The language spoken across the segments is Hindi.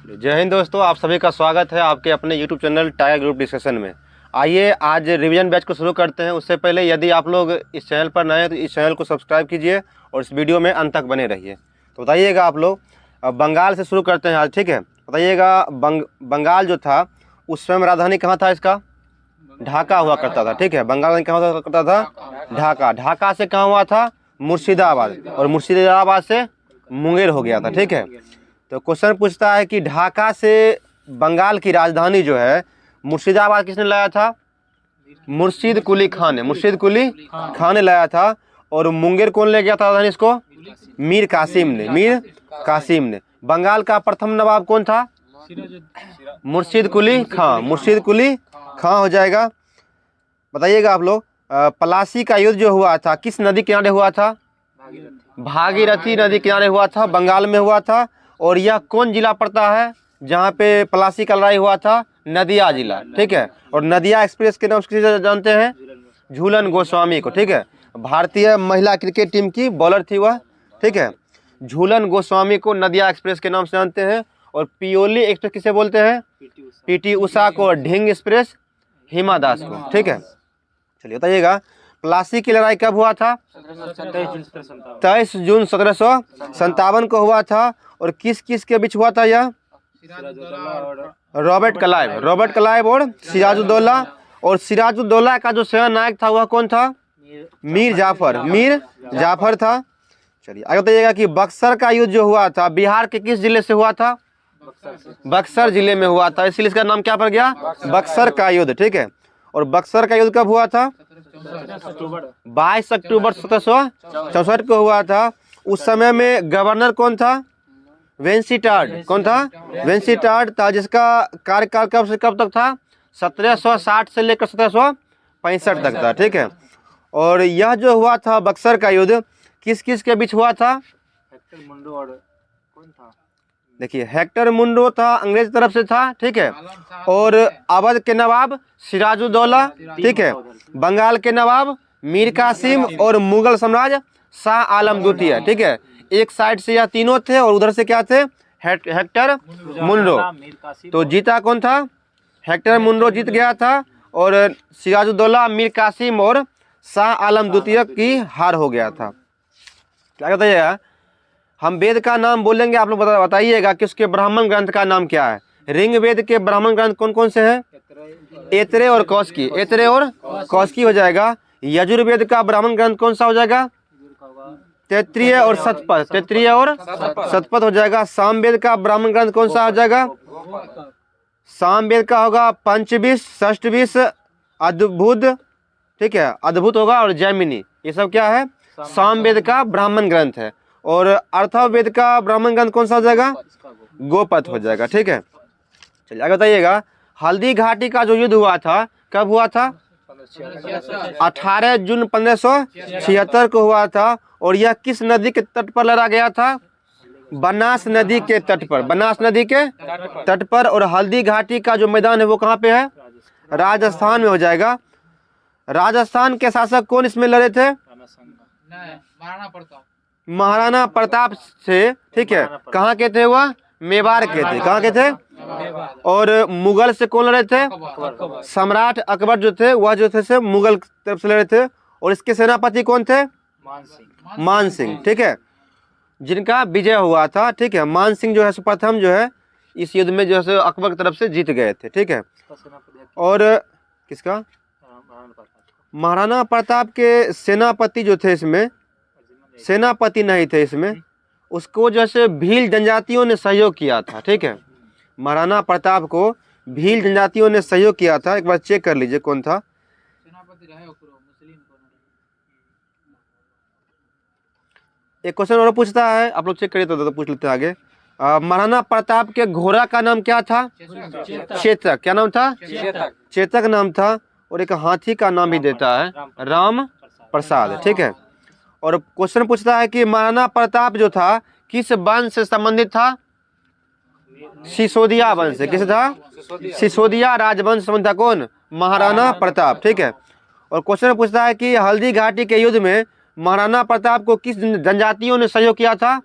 जय हिंद दोस्तों, आप सभी का स्वागत है आपके अपने YouTube channel tiger group discussion में। आइए आज रिवीजन बैच को शुरू करते हैं। उससे पहले यदि आप लोग इस चैनल पर नए हैं तो इस चैनल को सब्सक्राइब कीजिए और इस वीडियो में अंत तक बने रहिए। तो बताइएगा आप लोग, बंगाल से शुरू करते हैं आज, ठीक है। बताइएगा बंगाल जो था उस समय राजधानी कहाँ था इसका? ढाका हुआ करता था, ठीक है। बंगाल कहाँ हुआ करता था? ढाका। ढाका से कहाँ हुआ था? मुर्शिदाबाद, और मुर्शिदाबाद से मुंगेर हो गया था, ठीक है। तो क्वेश्चन पूछता है कि ढाका से बंगाल की राजधानी जो है मुर्शिदाबाद किसने लाया था? मुर्शीद कुली खान ने, मुर्शीद कुली खान ने लाया था। और मुंगेर कौन ले गया था राजधानी इसको? मीर कासिम ने, मीर कासिम ने। बंगाल का प्रथम नवाब कौन था? मुर्शीद कुली खान, मुर्शीद कुली खान हो जाएगा। बताइएगा आप लोग, पलासी का युद्ध जो हुआ था किस नदी किनारे हुआ था? भागीरथी नदी किनारे हुआ था, बंगाल में हुआ था। और यह कौन जिला पड़ता है जहाँ पे पलासी का लड़ाई हुआ था? नदिया जिला, ठीक है। और नदिया एक्सप्रेस के नाम से जानते हैं झूलन गोस्वामी को, ठीक है। भारतीय महिला क्रिकेट टीम की बॉलर थी वह, ठीक है। झूलन गोस्वामी को नदिया एक्सप्रेस के नाम से जानते हैं। और पियोली एक्सप्रेस किसे बोलते हैं? पीटी उषा को। ढिंग एक्सप्रेस हिमा दास को, ठीक है। चलिए बताइएगा, प्लासी की लड़ाई कब हुआ था? 23 जून 1757 को हुआ था। और किस किस के बीच हुआ था यह? रॉबर्ट क्लाइव और सिराजुद्दौला। और सिराजुद्दौला का जो सेना नायक था वह कौन था? मीर जाफर था। चलिए आगे बताइएगा कि बक्सर का युद्ध जो हुआ था बिहार के किस जिले से हुआ था? बक्सर जिले में हुआ था, इसलिए इसका नाम क्या पड़ गया? बक्सर का युद्ध, ठीक है। और बक्सर का युद्ध कब हुआ था? 22 अक्टूबर 1764 को हुआ था। उस समय में गवर्नर कौन था? वेंसीटार्ड। कौन था? वेंसीटार्ड था, जिसका कार्यकाल कब से कब तक था? 1760 से लेकर 1765 तक था, ठीक है। और यह जो हुआ था बक्सर का युद्ध किस किस के बीच हुआ था? देखिए, हेक्टर मुंडो था, अंग्रेज तरफ से था, ठीक है। और अवध के नवाब सिराजुद्दौला, ठीक है। बंगाल के नवाब मीर कासिम और मुगल साम्राज्य शाह आलम द्वितीय, ठीक है। एक साइड से यह तीनों थे और उधर से क्या थे? हेक्टर मुंडो। तो जीता कौन था? हेक्टर मुंडो जीत गया था। और सिराजुद्दौला, मीर कासिम और शाह आलम द्वितीय की हार हो गया था। क्या बताइएगा, हम वेद का नाम बोलेंगे, आप लोग बताइएगा कि उसके ब्राह्मण ग्रंथ का नाम क्या है। ऋग वेद के ब्राह्मण ग्रंथ कौन कौन से हैं? ऐतरेय और कौशिकी, ऐतरेय और कौशिकी हो जाएगा। यजुर्वेद का ब्राह्मण ग्रंथ कौन सा हो जाएगा? तैत्तिरीय और शतपथ, तैत्तिरीय और शतपथ हो जाएगा। सामवेद का ब्राह्मण ग्रंथ कौन सा हो जाएगा? सामवेद का होगा पंचविश, षष्ठविश, अद्भुत, ठीक है, अद्भुत होगा। और जैमिनी, ये सब क्या है? सामवेद का ब्राह्मण ग्रंथ है। और अर्थवेद का ब्राह्मण ग्रंथ कौन सा हो जाएगा? गोपथ हो जाएगा, ठीक है। चलिए आगे बताइएगा, हल्दी घाटी का जो युद्ध हुआ था कब हुआ था? 18 जून 1576 को हुआ था। और यह किस नदी के तट पर लड़ा गया था? बनास नदी के तट पर, बनास नदी के तट पर। और हल्दी घाटी का जो मैदान है वो कहाँ पे है? राजस्थान में हो जाएगा। राजस्थान के शासक कौन इसमें लड़े थे? महाराणा प्रताप से, ठीक है। कहाँ के थे वह? मेवाड़ के थे। कहाँ के थे? और मुगल से कौन लड़े थे? सम्राट अकबर जो थे वह जो थे से मुगल तरफ से लड़े थे। और इसके सेनापति कौन थे? मान सिंह, ठीक है, जिनका विजय हुआ था, ठीक है। मान सिंह जो है प्रथम जो है इस युद्ध में जो है अकबर की तरफ से जीत गए थे, ठीक है। और किसका? महाराणा प्रताप के सेनापति जो थे, इसमें सेनापति नहीं थे इसमें, उसको जैसे भील जनजातियों ने सहयोग किया था, ठीक है। महाराणा प्रताप को भील जनजातियों ने सहयोग किया था। एक बार चेक कर लीजिए कौन था। एक क्वेश्चन और पूछता है, आप लोग चेक करिए तो पूछ लेते हैं आगे। महाराणा प्रताप के घोड़ा का नाम क्या था? चेतक। क्या नाम था? चेतक नाम था। और एक हाथी का नाम भी देता है, राम प्रसाद, ठीक है। और क्वेश्चन पूछता है कि महाराणा प्रताप जो था किस वंश से संबंधित था? सिसोदिया वंश से। किस था? सिसोदिया राजवंश संबंधित था। कौन? महाराणा प्रताप, ठीक है। और क्वेश्चन पूछता है कि हल्दी घाटी के युद्ध में महाराणा प्रताप को किस जनजातियों ने सहयोग किया था?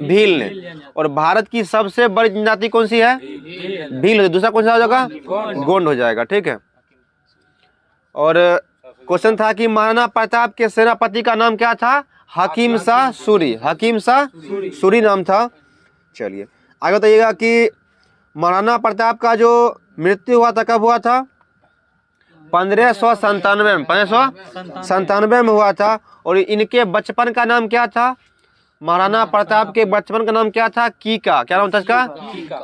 भील ने। और भारत की सबसे बड़ी जनजाति कौन सी है? भील। दूसरा कौन सा हो जाएगा? गोंड हो जाएगा, ठीक है। और क्वेश्चन था कि महाराणा प्रताप के सेनापति का नाम क्या था? हकीम शाह सूरी। हकीम शाह सूरी नाम था। चलिए आगे बताइएगा कि महाराणा प्रताप का जो मृत्यु हुआ था कब हुआ था? 1597 में हुआ था। और इनके बचपन का नाम क्या था? महाराणा प्रताप के बचपन का नाम क्या था? कीका। क्या नाम था इसका?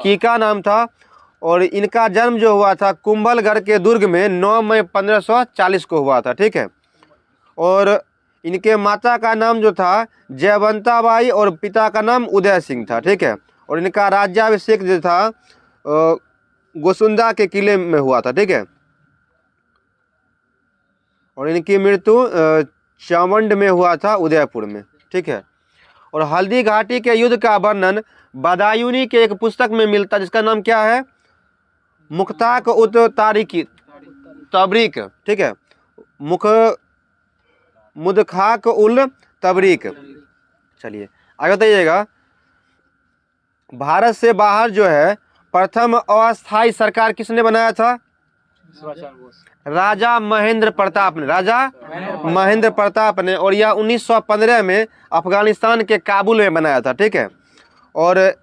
कीका नाम था। और इनका जन्म जो हुआ था कुंभलगढ़ के दुर्ग में 9 मई 1540 को हुआ था, ठीक है। और इनके माता का नाम जो था जयवंताबाई और पिता का नाम उदय सिंह था, ठीक है। और इनका राज्याभिषेक जो था गोसुंदा के किले में हुआ था, ठीक है। और इनकी मृत्यु चावंड में हुआ था, उदयपुर में, ठीक है। और हल्दी घाटी के युद्ध का वर्णन बदायूनी के एक पुस्तक में मिलता है जिसका नाम क्या है? मुख्ताक उत तारीकी तबरीक, ठीक है। मुदखाक उल तबरीक। चलिए आगे बताइएगा, भारत से बाहर जो है प्रथम अस्थायी सरकार किसने बनाया था? राजा महेंद्र प्रताप ने। राजा महेंद्र प्रताप ने। और यह 1915 में अफगानिस्तान के काबुल में बनाया था, ठीक है। और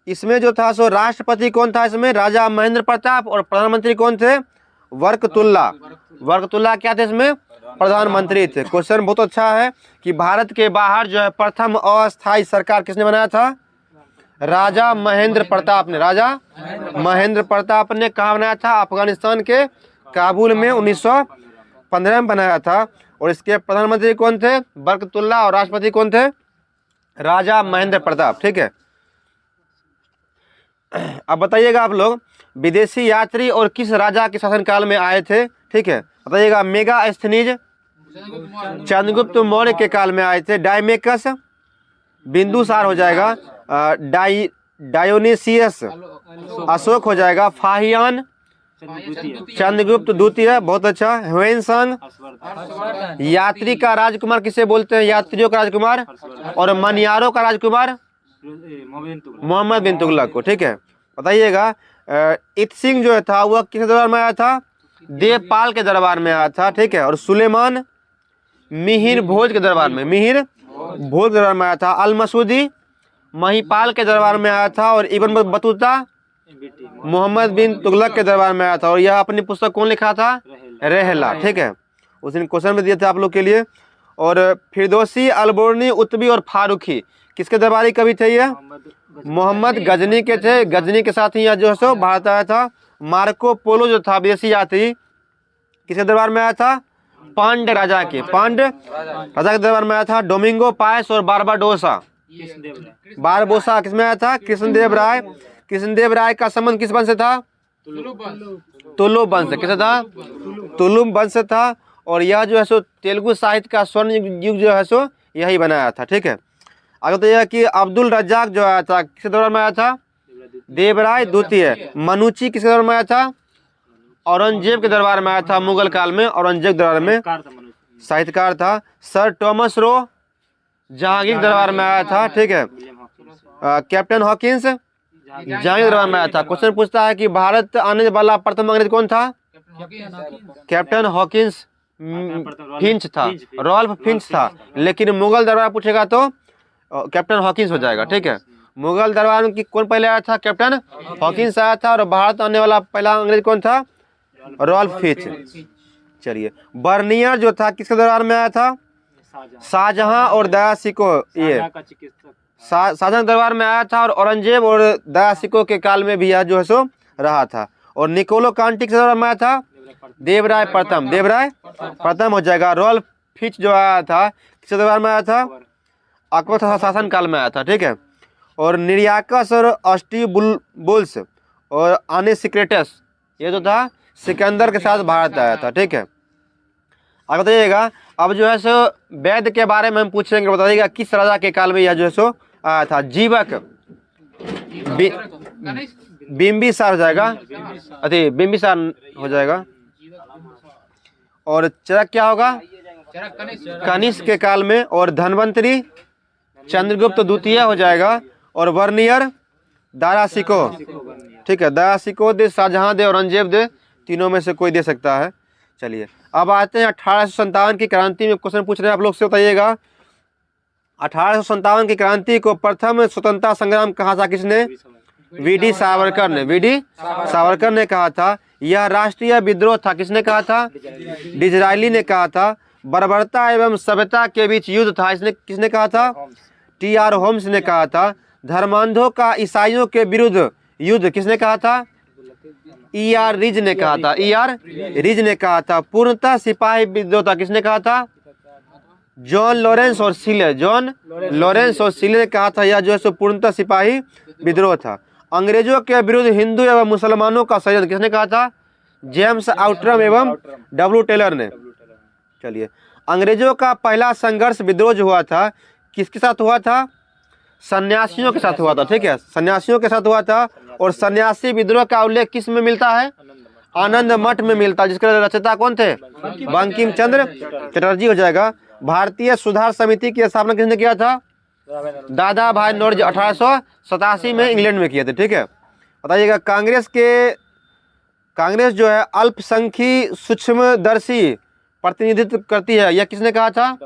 इसमें जो था सो राष्ट्रपति कौन था इसमें? राजा महेंद्र प्रताप। और प्रधानमंत्री कौन थे? वर्कतुल्ला। वर्कतुल्ला क्या थे इसमें? प्रधानमंत्री थे। क्वेश्चन बहुत अच्छा है कि भारत के बाहर जो है प्रथम अस्थायी सरकार किसने बनाया था? राजा महेंद्र प्रताप ने। राजा महेंद्र प्रताप ने कहाँ बनाया था? अफगानिस्तान के काबुल में 1915 में बनाया था। और इसके प्रधानमंत्री कौन थे? बरकतुल्ला। और राष्ट्रपति कौन थे? राजा महेंद्र प्रताप, ठीक है। अब बताइएगा आप लोग, विदेशी यात्री और किस राजा के शासनकाल में आए थे, ठीक है। बताइएगा, मेगास्थनीज चंद्रगुप्त मौर्य के काल में आए थे। डायमेकस बिंदुसार हो जाएगा। डायोनिसियस अशोक हो जाएगा। फाहियान चंद्रगुप्त द्वितीय, बहुत अच्छा। ह्वेनसांग यात्री का राजकुमार किसे बोलते हैं? यात्रियों का राजकुमार। और मनियारों का राजकुमार मोहम्मद बिन तुगलक को, ठीक है। बताइएगा, इत्सिंग जो था वह किस दरबार में आया था? देवपाल के दरबार में आया था, ठीक है। और सुलेमान मिहिर भोज के दरबार में, मिहिर भोज के दरबार में आया था। अल मसूदी महिपाल के दरबार में आया था। और इब्न बतूता मोहम्मद बिन तुगलक के दरबार में आया था। और यह अपनी पुस्तक कौन लिखा था? रहला, ठीक है। उस दिन क्वेश्चन में दिए थे आप लोग के लिए। और फिरदौसी, अलबोर्नी, उत्बी और फारूकी किसके दरबारी कवि थे? ये मोहम्मद गजनी के थे। गजनी के साथ ही यह जो है सो भारत आया था। मार्को पोलो जो था विदेशी यात्री किसके दरबार में आया था? पांड राजा के। पांड राजा के दरबार में आया था। डोमिंगो पायस और बारबाडोसा बारबोसा किसमें आया था? कृष्णदेव राय। कृष्णदेव राय का संबंध किस वंश से था? तुलुब वंश से। किससे था? तुलुब वंश से था। और यह जो है सो तेलुगु साहित्य का स्वर्ण युग जो है सो यही बनाया था, ठीक है। आगे तो यह कि अब्दुल रज्जाक जो आया था किसके दौरान में आया था? देवराय द्वितीय। मनुची किसके दरबार में आया था? औरंगजेब के दरबार में आया था। मुगल काल में औरंगजेब के दरबार में साहित्यकार था। सर टॉमस रो जहांगीर के दरबार में आया था, ठीक है। कैप्टन हॉकिंस जहांगीर के दरबार में आया था। क्वेश्चन पूछता है कि भारत आने वाला प्रथम अंग्रेज कौन था? कैप्टन हॉकिंस फिंच था, रॉल्फ फिंच था। लेकिन मुगल दरबार पूछेगा तो कैप्टन हॉकिंस हो जाएगा, ठीक है। मुगल दरबार में कौन पहले आया था? कैप्टन हॉकिंस आया था। और भारत आने वाला पहला अंग्रेज कौन था? Rolf Finch. चलिए, बर्नियर जो था किसके दरबार में आया था? शाहजहां और दया सिको। ये शाहजहां के दरबार में आया था। और औरंगजेब और दया सिको के काल में भी यह जो है सो रहा था। और निकोलो कांटी के दरबार में आया था? देवराय प्रथम। देवराय प्रथम हो जाएगा। रॉल्फ फिंच जो आया था किसके दरबार में आया था? अकबर शासन काल में आया था, ठीक है। और निरियाकस और अस्टिबुल्स और आनेसिक्रेटस ये जो था सिकंदर के साथ भारत आया था, ठीक है। आगे बताइएगा, अब जो है सो वैद्य के बारे में हम पूछेंगे। बताइएगा किस राजा के काल में यह जो है सो आया था? जीवक बिंबिसार हो जाएगा। अरे बिंबिसार हो जाएगा। और चरक क्या होगा? कनिष्क के काल में। और धनवंतरी चंद्रगुप्त द्वितीय हो जाएगा, और वर्नियर दारा शिको, ठीक है, दारा शिको दे, शाहजहां दे, औरंगजेब दे, तीनों में से कोई दे सकता है। चलिए अब आते हैं 1857 की क्रांति में। क्वेश्चन पूछ रहे हैं आप लोग से, बताइएगा 1857 की क्रांति को प्रथम स्वतंत्रता संग्राम कहा था किसने? वीडी सावरकर ने, वीडी सावरकर ने कहा था। यह राष्ट्रीय विद्रोह था, किसने कहा था? डिजरायली ने कहा था। बर्बरता एवं सभ्यता के बीच युद्ध था, इसने किसने कहा था? टी.आर. होम्स ने कहा था। धर्मांधों का ईसाइयों के विरुद्ध युद्ध किसने कहा था? E.R. रिज ने कहा था, E.R. रिज ने कहा था। पूर्णतः सिपाही विद्रोह था, किसने कहा था? जॉन लॉरेंस और सीले, जॉन लॉरेंस और सीले ने कहा था। यह जो है सो पूर्णतः सिपाही विद्रोह था। अंग्रेजों के विरुद्ध हिंदू एवं मुसलमानों का षड्यंत्र किसने कहा था? जेम्स आउट्रम एवं डब्ल्यू टेलर ने। चलिए अंग्रेजों का पहला संघर्ष विद्रोह जो हुआ था किसके साथ हुआ था? सन्यासियों के साथ हुआ था, ठीक है, सन्यासियों के साथ हुआ था। और सन्यासी विद्रोह का उल्लेख किस में मिलता है? आनंद मठ में मिलता है, जिसके रचयिता कौन थे? बंकिम चंद्र चटर्जी हो जाएगा। भारतीय सुधार समिति की स्थापना किसने किया था? दादा भाई नौरोजी 1887 में इंग्लैंड में किए थे, ठीक है। बताइएगा कांग्रेस जो है अल्पसंख्यक सूक्ष्मदर्शी प्रतिनिधित्व करती है, यह किसने कहा था?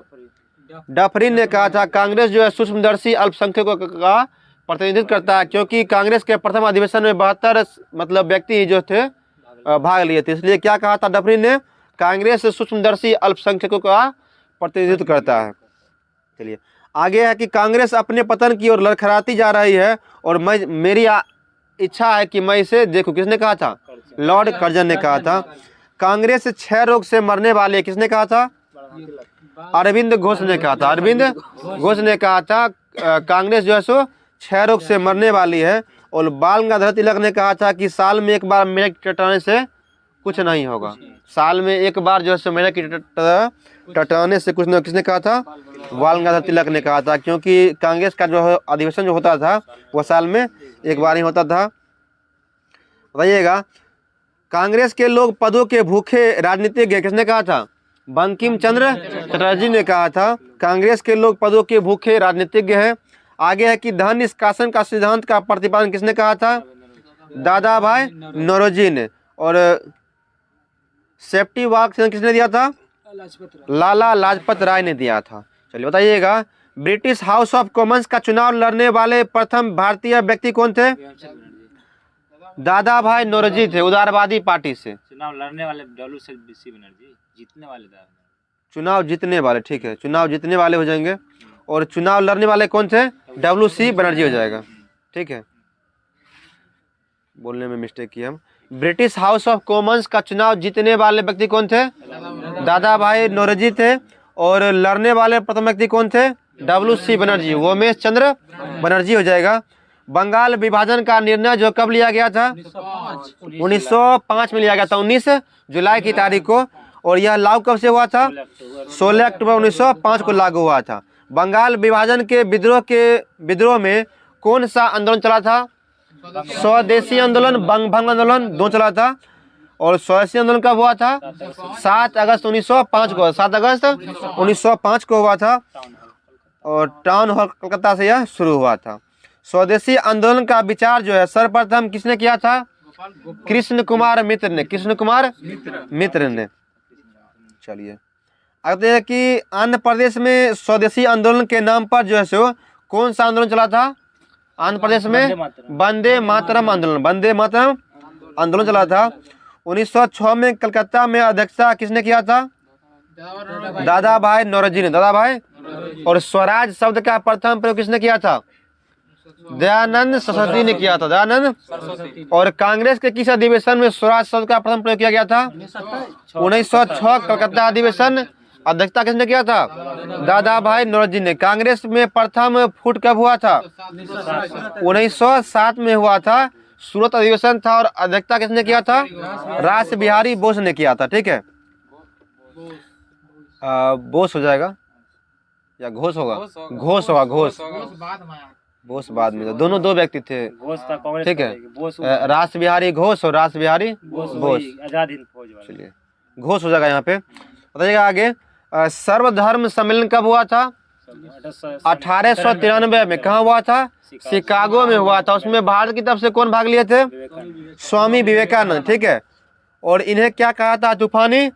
डफरिन ने कहा था। कांग्रेस जो है सूक्ष्मदर्शी अल्पसंख्यकों का प्रतिनिधित्व करता है, क्योंकि कांग्रेस के प्रथम अधिवेशन में 72 मतलब व्यक्ति जो थे भाग लिए थे, इसलिए क्या कहा था डफरिन ने? कांग्रेस सूक्ष्मदर्शी अल्पसंख्यकों का प्रतिनिधित्व करता है। चलिए आगे है कि कांग्रेस अपने पतन की ओर लड़खड़ाती जा रही है और मेरी इच्छा है कि मैं इसे देखूं, किसने कहा था? लॉर्ड कर्जन ने कहा था। कांग्रेस क्षय रोग से मरने वाले, किसने कहा था? अरविंद घोष ने कहा था, अरविंद घोष ने कहा था कांग्रेस जो है सो क्षय रोग से मरने वाली है। और बाल गंगाधर तिलक ने कहा था कि साल में एक बार मेरे टटाने से कुछ नहीं होगा, साल में एक बार जो है सो मेरे की टटाने से कुछ नहीं। किसने कहा था? बाल गंगाधर तिलक ने कहा था, क्योंकि कांग्रेस का जो अधिवेशन जो होता था वह साल में एक बार ही होता था। बताइएगा कांग्रेस के लोग पदों के भूखे राजनीतिज्ञ, किसने कहा था? बंकिम चंद्र चटर्जी ने कहा था। कांग्रेस के लोग पदों के भूखे राजनीतिज्ञ हैं। आगे है कि धन निष्कासन का सिद्धांत का प्रतिपादन किसने कहा था? दादा भाई नौरोजी ने। और सेफ्टी वॉक किसने दिया था? लाला लाजपत राय ने दिया था। चलिए बताइएगा ब्रिटिश हाउस ऑफ कॉमन्स का चुनाव लड़ने वाले प्रथम भारतीय व्यक्ति कौन थे? दादा भाई नौरोजी थे, उदारवादी पार्टी से। चुनाव लड़ने वाले WC बनर्जी, जीतने वाले चुनाव जीतने वाले, ठीक है, चुनाव जीतने वाले हो जाएंगे। और चुनाव लड़ने वाले कौन थे? WC बनर्जी हो जाएगा, ठीक है, बोलने में मिस्टेक की हम। ब्रिटिश हाउस ऑफ कॉमन्स का चुनाव जीतने वाले व्यक्ति कौन थे? दादा भाई नौरोजी थे। और लड़ने वाले प्रथम व्यक्ति कौन थे? WC बनर्जी, उमेश चंद्र बनर्जी हो जाएगा। बंगाल विभाजन का निर्णय जो कब लिया गया था? 1905 में लिया गया था, 19 जुलाई की तारीख को। और यह लागू कब से हुआ था? 16 अक्टूबर 1905 को लागू हुआ था। बंगाल विभाजन के विद्रोह में कौन सा आंदोलन चला था? स्वदेशी आंदोलन, बंग आंदोलन, दो चला था। और स्वदेशी आंदोलन कब हुआ था? 7 अगस्त 1905 को, 7 अगस्त 1905 को हुआ था। और टाउन हॉल कलकत्ता से यह शुरू हुआ था। स्वदेशी आंदोलन का विचार जो है सर्वप्रथम किसने किया था? कृष्ण कुमार मित्र ने, कृष्ण कुमार मित्र ने। चलिए आगे है कि आंध्र प्रदेश में स्वदेशी आंदोलन के नाम पर जो है सो कौन सा आंदोलन चला था? आंध्र प्रदेश में वंदे मातरम आंदोलन, वंदे मातरम आंदोलन चला था। 1906 में कलकत्ता में अध्यक्षता किसने किया था? दादा भाई नौरोजी ने, दादा भाई। और स्वराज शब्द का प्रथम प्रयोग किसने किया था? दयानंद सरस्वती ने किया था, दयानंद। और कांग्रेस के किस अधिवेशन में स्वराज शब्द का प्रथम प्रयोग किया गया था? 1906 कलकत्ता अधिवेशन। अध्यक्षता किसने किया था? दादा भाई नौरोजी ने। कांग्रेस में प्रथम फुट कब हुआ था? 1907 में हुआ था, सूरत अधिवेशन था। और अध्यक्षता किसने किया था? रास बिहारी बोस ने किया था, ठीक है। बोस हो जाएगा या घोष होगा? घोष होगा, घोष। बोस बाद में, दोनों दो व्यक्ति थे, ठीक है, रास बिहारी घोष और रास बिहारी बोस। आजाद हिंद फौज वाले। चलिए घोष हो जाएगा यहाँ पे। बताइएगा आगे सर्वधर्म सम्मेलन कब हुआ था? 1893 में कहाँ हुआ था? शिकागो में हुआ था। उसमें भारत की तरफ से कौन भाग लिए थे? स्वामी विवेकानंद। ठीक है। और इन्हें क्या कहा था? तूफानी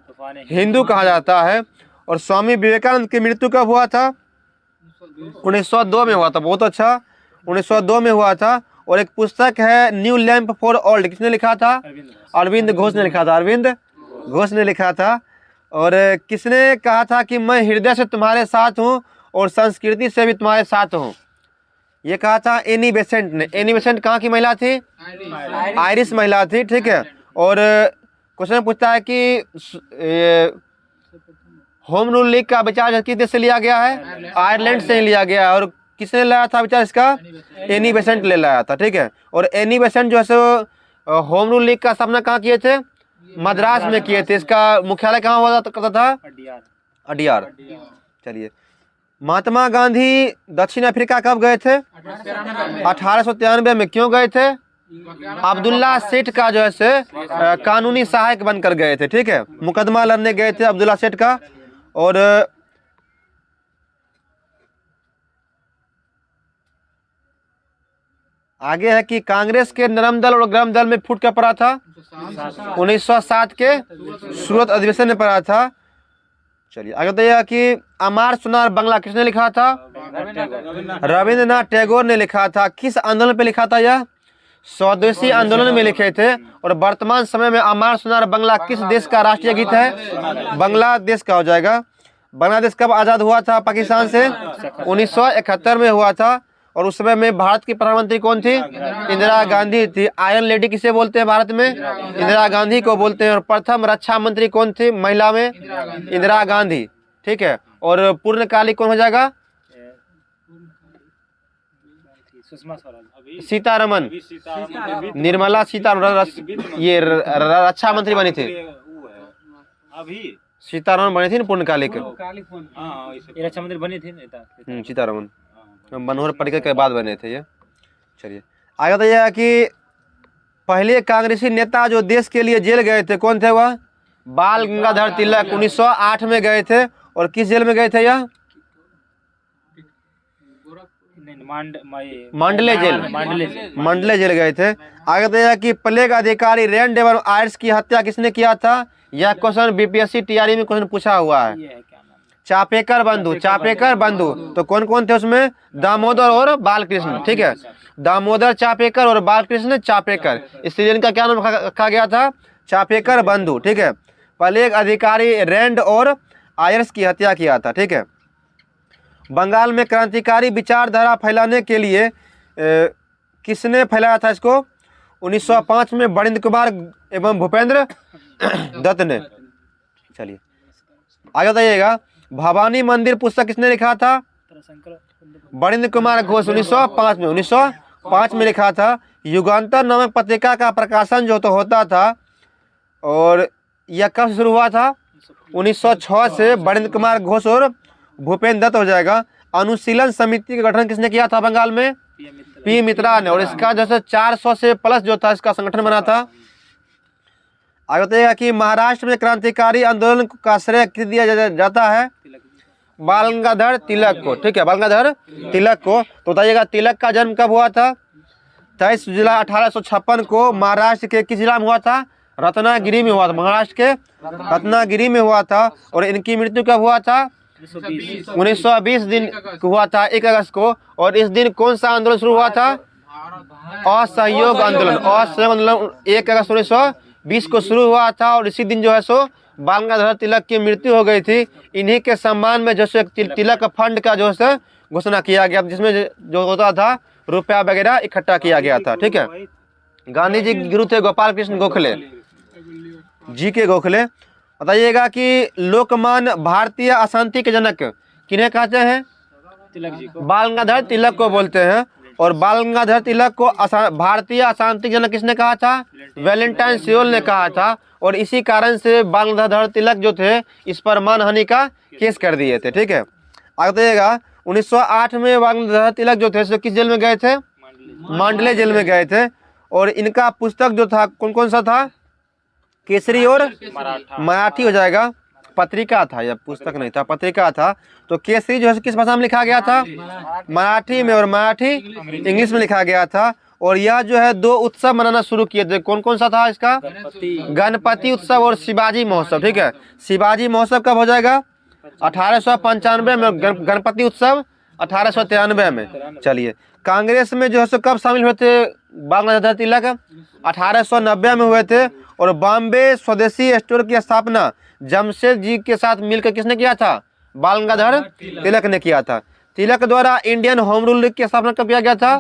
हिंदू कहा जाता है। और स्वामी विवेकानंद की मृत्यु कब हुआ था? 1902 में हुआ था। बहुत अच्छा, 1902 में हुआ था। और एक पुस्तक है न्यू लैंप फॉर ओल्ड, किसने लिखा था? अरविंद घोष ने लिखा था। अरविंद घोष ने लिखा था। और किसने कहा था कि मैं हृदय से तुम्हारे साथ हूँ और संस्कृति से भी तुम्हारे साथ हूँ? ये कहा था एनी बेसेंट ने। एनी बेसेंट कहाँ की महिला थी? आयरिश महिला थी। ठीक है। और क्वेश्चन पूछता है कि होम रूल लीग का विचार किस देश से लिया गया है? आयरलैंड से ही लिया गया है। और किसने लाया था विचार इसका? एनी बेसेंट ले लाया था। ठीक है। और एनी बेसेंट जो है सो होम रूल लीग का स्थापना कहाँ किए थे? मद्रास में किए थे। इसका मुख्यालय कहाँ हुआ करता था? अडियार। चलिए, महात्मा गांधी दक्षिण अफ्रीका कब गए थे? 1893 में। क्यों गए थे? अब्दुल्ला सेठ का जो है से कानूनी सहायक बनकर गए थे। ठीक है। मुकदमा लड़ने गए थे अब्दुल्ला सेठ का। और आगे है कि कांग्रेस के नरम दल और गरम दल में फूट क्या पड़ा था? 1907 के सूरत अधिवेशन में पड़ा था। चलिए आगे बताइए कि अमार सुनार बंगला किसने लिखा था? रविंद्रनाथ टैगोर ने लिखा था। किस आंदोलन पे लिखा था यह? स्वदेशी आंदोलन में लिखे थे। और वर्तमान समय में अमार सुनार बंगला किस देश का राष्ट्रीय गीत है? बांग्लादेश का हो जाएगा। बांग्लादेश कब आज़ाद हुआ था पाकिस्तान से? 1971 में हुआ था। और उस समय में भारत की प्रधानमंत्री कौन थी? इंदिरा गांधी थी। आयरन लेडी किसे बोलते हैं भारत में? इंदिरा गांधी को बोलते हैं। और प्रथम रक्षा मंत्री कौन थी महिला में? इंदिरा गांधी। ठीक है। और पूर्णकालिक कौन हो जाएगा? सीतारमन, निर्मला सीतारमन। ये रक्षा मंत्री बनी थी। सीतारमन बनी थी ना पूर्णकालिक। रक्षा मंत्री बने थे सीतारमन मनोहर पर्रिकर के बाद बने थे ये। चलिए आगे बताइएगा कि पहले कांग्रेसी नेता जो देश के लिए जेल गए थे कौन थे? वह बाल गंगाधर तिलक 1908 में गए थे। और किस जेल में गए थे यह? मांडले जेल। मांडले जेल गए थे। आगे बताइएगा कि प्लेग अधिकारी रेन डेवन आयर्स की हत्या किसने किया था? यह क्वेश्चन बीपीएससी टीआरई में क्वेश्चन पूछा हुआ है। चापेकर बंधु। चापेकर बंधु तो कौन कौन थे उसमें? दामोदर और बालकृष्ण। ठीक है। दामोदर चापेकर और बालकृष्ण चापेकर। इस सीजन का क्या नाम रखा गया था? चापेकर बंधु। ठीक है। प्लेग अधिकारी रैंड और आयर्स की हत्या किया था। ठीक है। बंगाल में क्रांतिकारी विचारधारा फैलाने के लिए किसने फैलाया था इसको? 1905 में बरिंद कुमार एवं भूपेंद्र दत्त ने। चलिए आगे बताइएगा, भवानी मंदिर पुस्तक किसने लिखा था? बरिंद कुमार घोष 1905 में। 1905 में लिखा था। युगांतर नामक पत्रिका का प्रकाशन जो तो होता था। और यह कब से शुरू हुआ था? 1906 से। बरिंद कुमार घोष और भूपेंद्र दत्त हो जाएगा। अनुशीलन समिति का गठन किसने किया था बंगाल में? पी मित्रा ने। और इसका जैसे 400 से प्लस जो था इसका संगठन बना था। आगे बताइएगा कि महाराष्ट्र में क्रांतिकारी आंदोलन का श्रेय किस दिया जाता है? बाल गंगाधर तिलक को। ठीक है। बाल गंगाधर तिलक को। तो बताइएगा तिलक का जन्म कब हुआ था? 23 जुलाई 1856 को महाराष्ट्र के किस जिला में हुआ था? रत्नागिरी में हुआ था। महाराष्ट्र के रत्नागिरी में हुआ था। और इनकी मृत्यु कब हुआ था? 1920 दिन हुआ था, 1 अगस्त को। और इस दिन कौन सा आंदोलन शुरू हुआ था? असहयोग आंदोलन। असहयोग आंदोलन 1 अगस्त 1920 को शुरू हुआ था। और इसी दिन जो है सो बाल गंगाधर तिलक की मृत्यु हो गई थी। इन्हीं के सम्मान में जो है तिलक फंड का जो है घोषणा किया गया, जिसमें जो होता था रुपया वगैरह इकट्ठा किया गया था। ठीक है। गांधी जी गुरु थे गोपाल कृष्ण गोखले, जी के गोखले। बताइएगा कि लोकमान्य भारतीय अशांति के जनक किन्हें कहते हैं? तिलक जी को। बाल गंगाधर तिलक को बोलते हैं। और बाल गंगाधर तिलक को भारतीय अशांति जनक किसने कहा था? वैलेंटाइन सियोल ने कहा था। और इसी कारण से बाल गंगाधर तिलक जो थे इस पर मानहानि का केस कर दिए थे। ठीक है। आगे बताइएगा 1908 में बाल गंगाधर तिलक जो थे किस जेल में गए थे? मांडले जेल में गए थे। और इनका पुस्तक जो था कौन कौन सा था? केसरी और मराठी हो जाएगा। पत्रिका था, यह पुस्तक नहीं था, पत्रिका था। तो केसरी जो है किस भाषा में लिखा गया था? मराठी में, और मराठी इंग्लिश में लिखा गया था। और यह जो है 2 उत्सव मनाना शुरू किए थे। कौन कौन सा था इसका? गणपति उत्सव और शिवाजी महोत्सव। ठीक है, शिवाजी महोत्सव कब हो जाएगा? 1895 में, गणपति उत्सव 1893 में। चलिए, कांग्रेस में जो है सो कब शामिल हुए थे बाल गंगाधर तिलक? 1890 में हुए थे। और बॉम्बे स्वदेशी स्टोर की स्थापना जमशेद जी के साथ मिलकर किसने किया था? बाल गंगाधर तिलक ने किया था। तिलक द्वारा इंडियन होम रूल लीग की स्थापना कब किया गया था?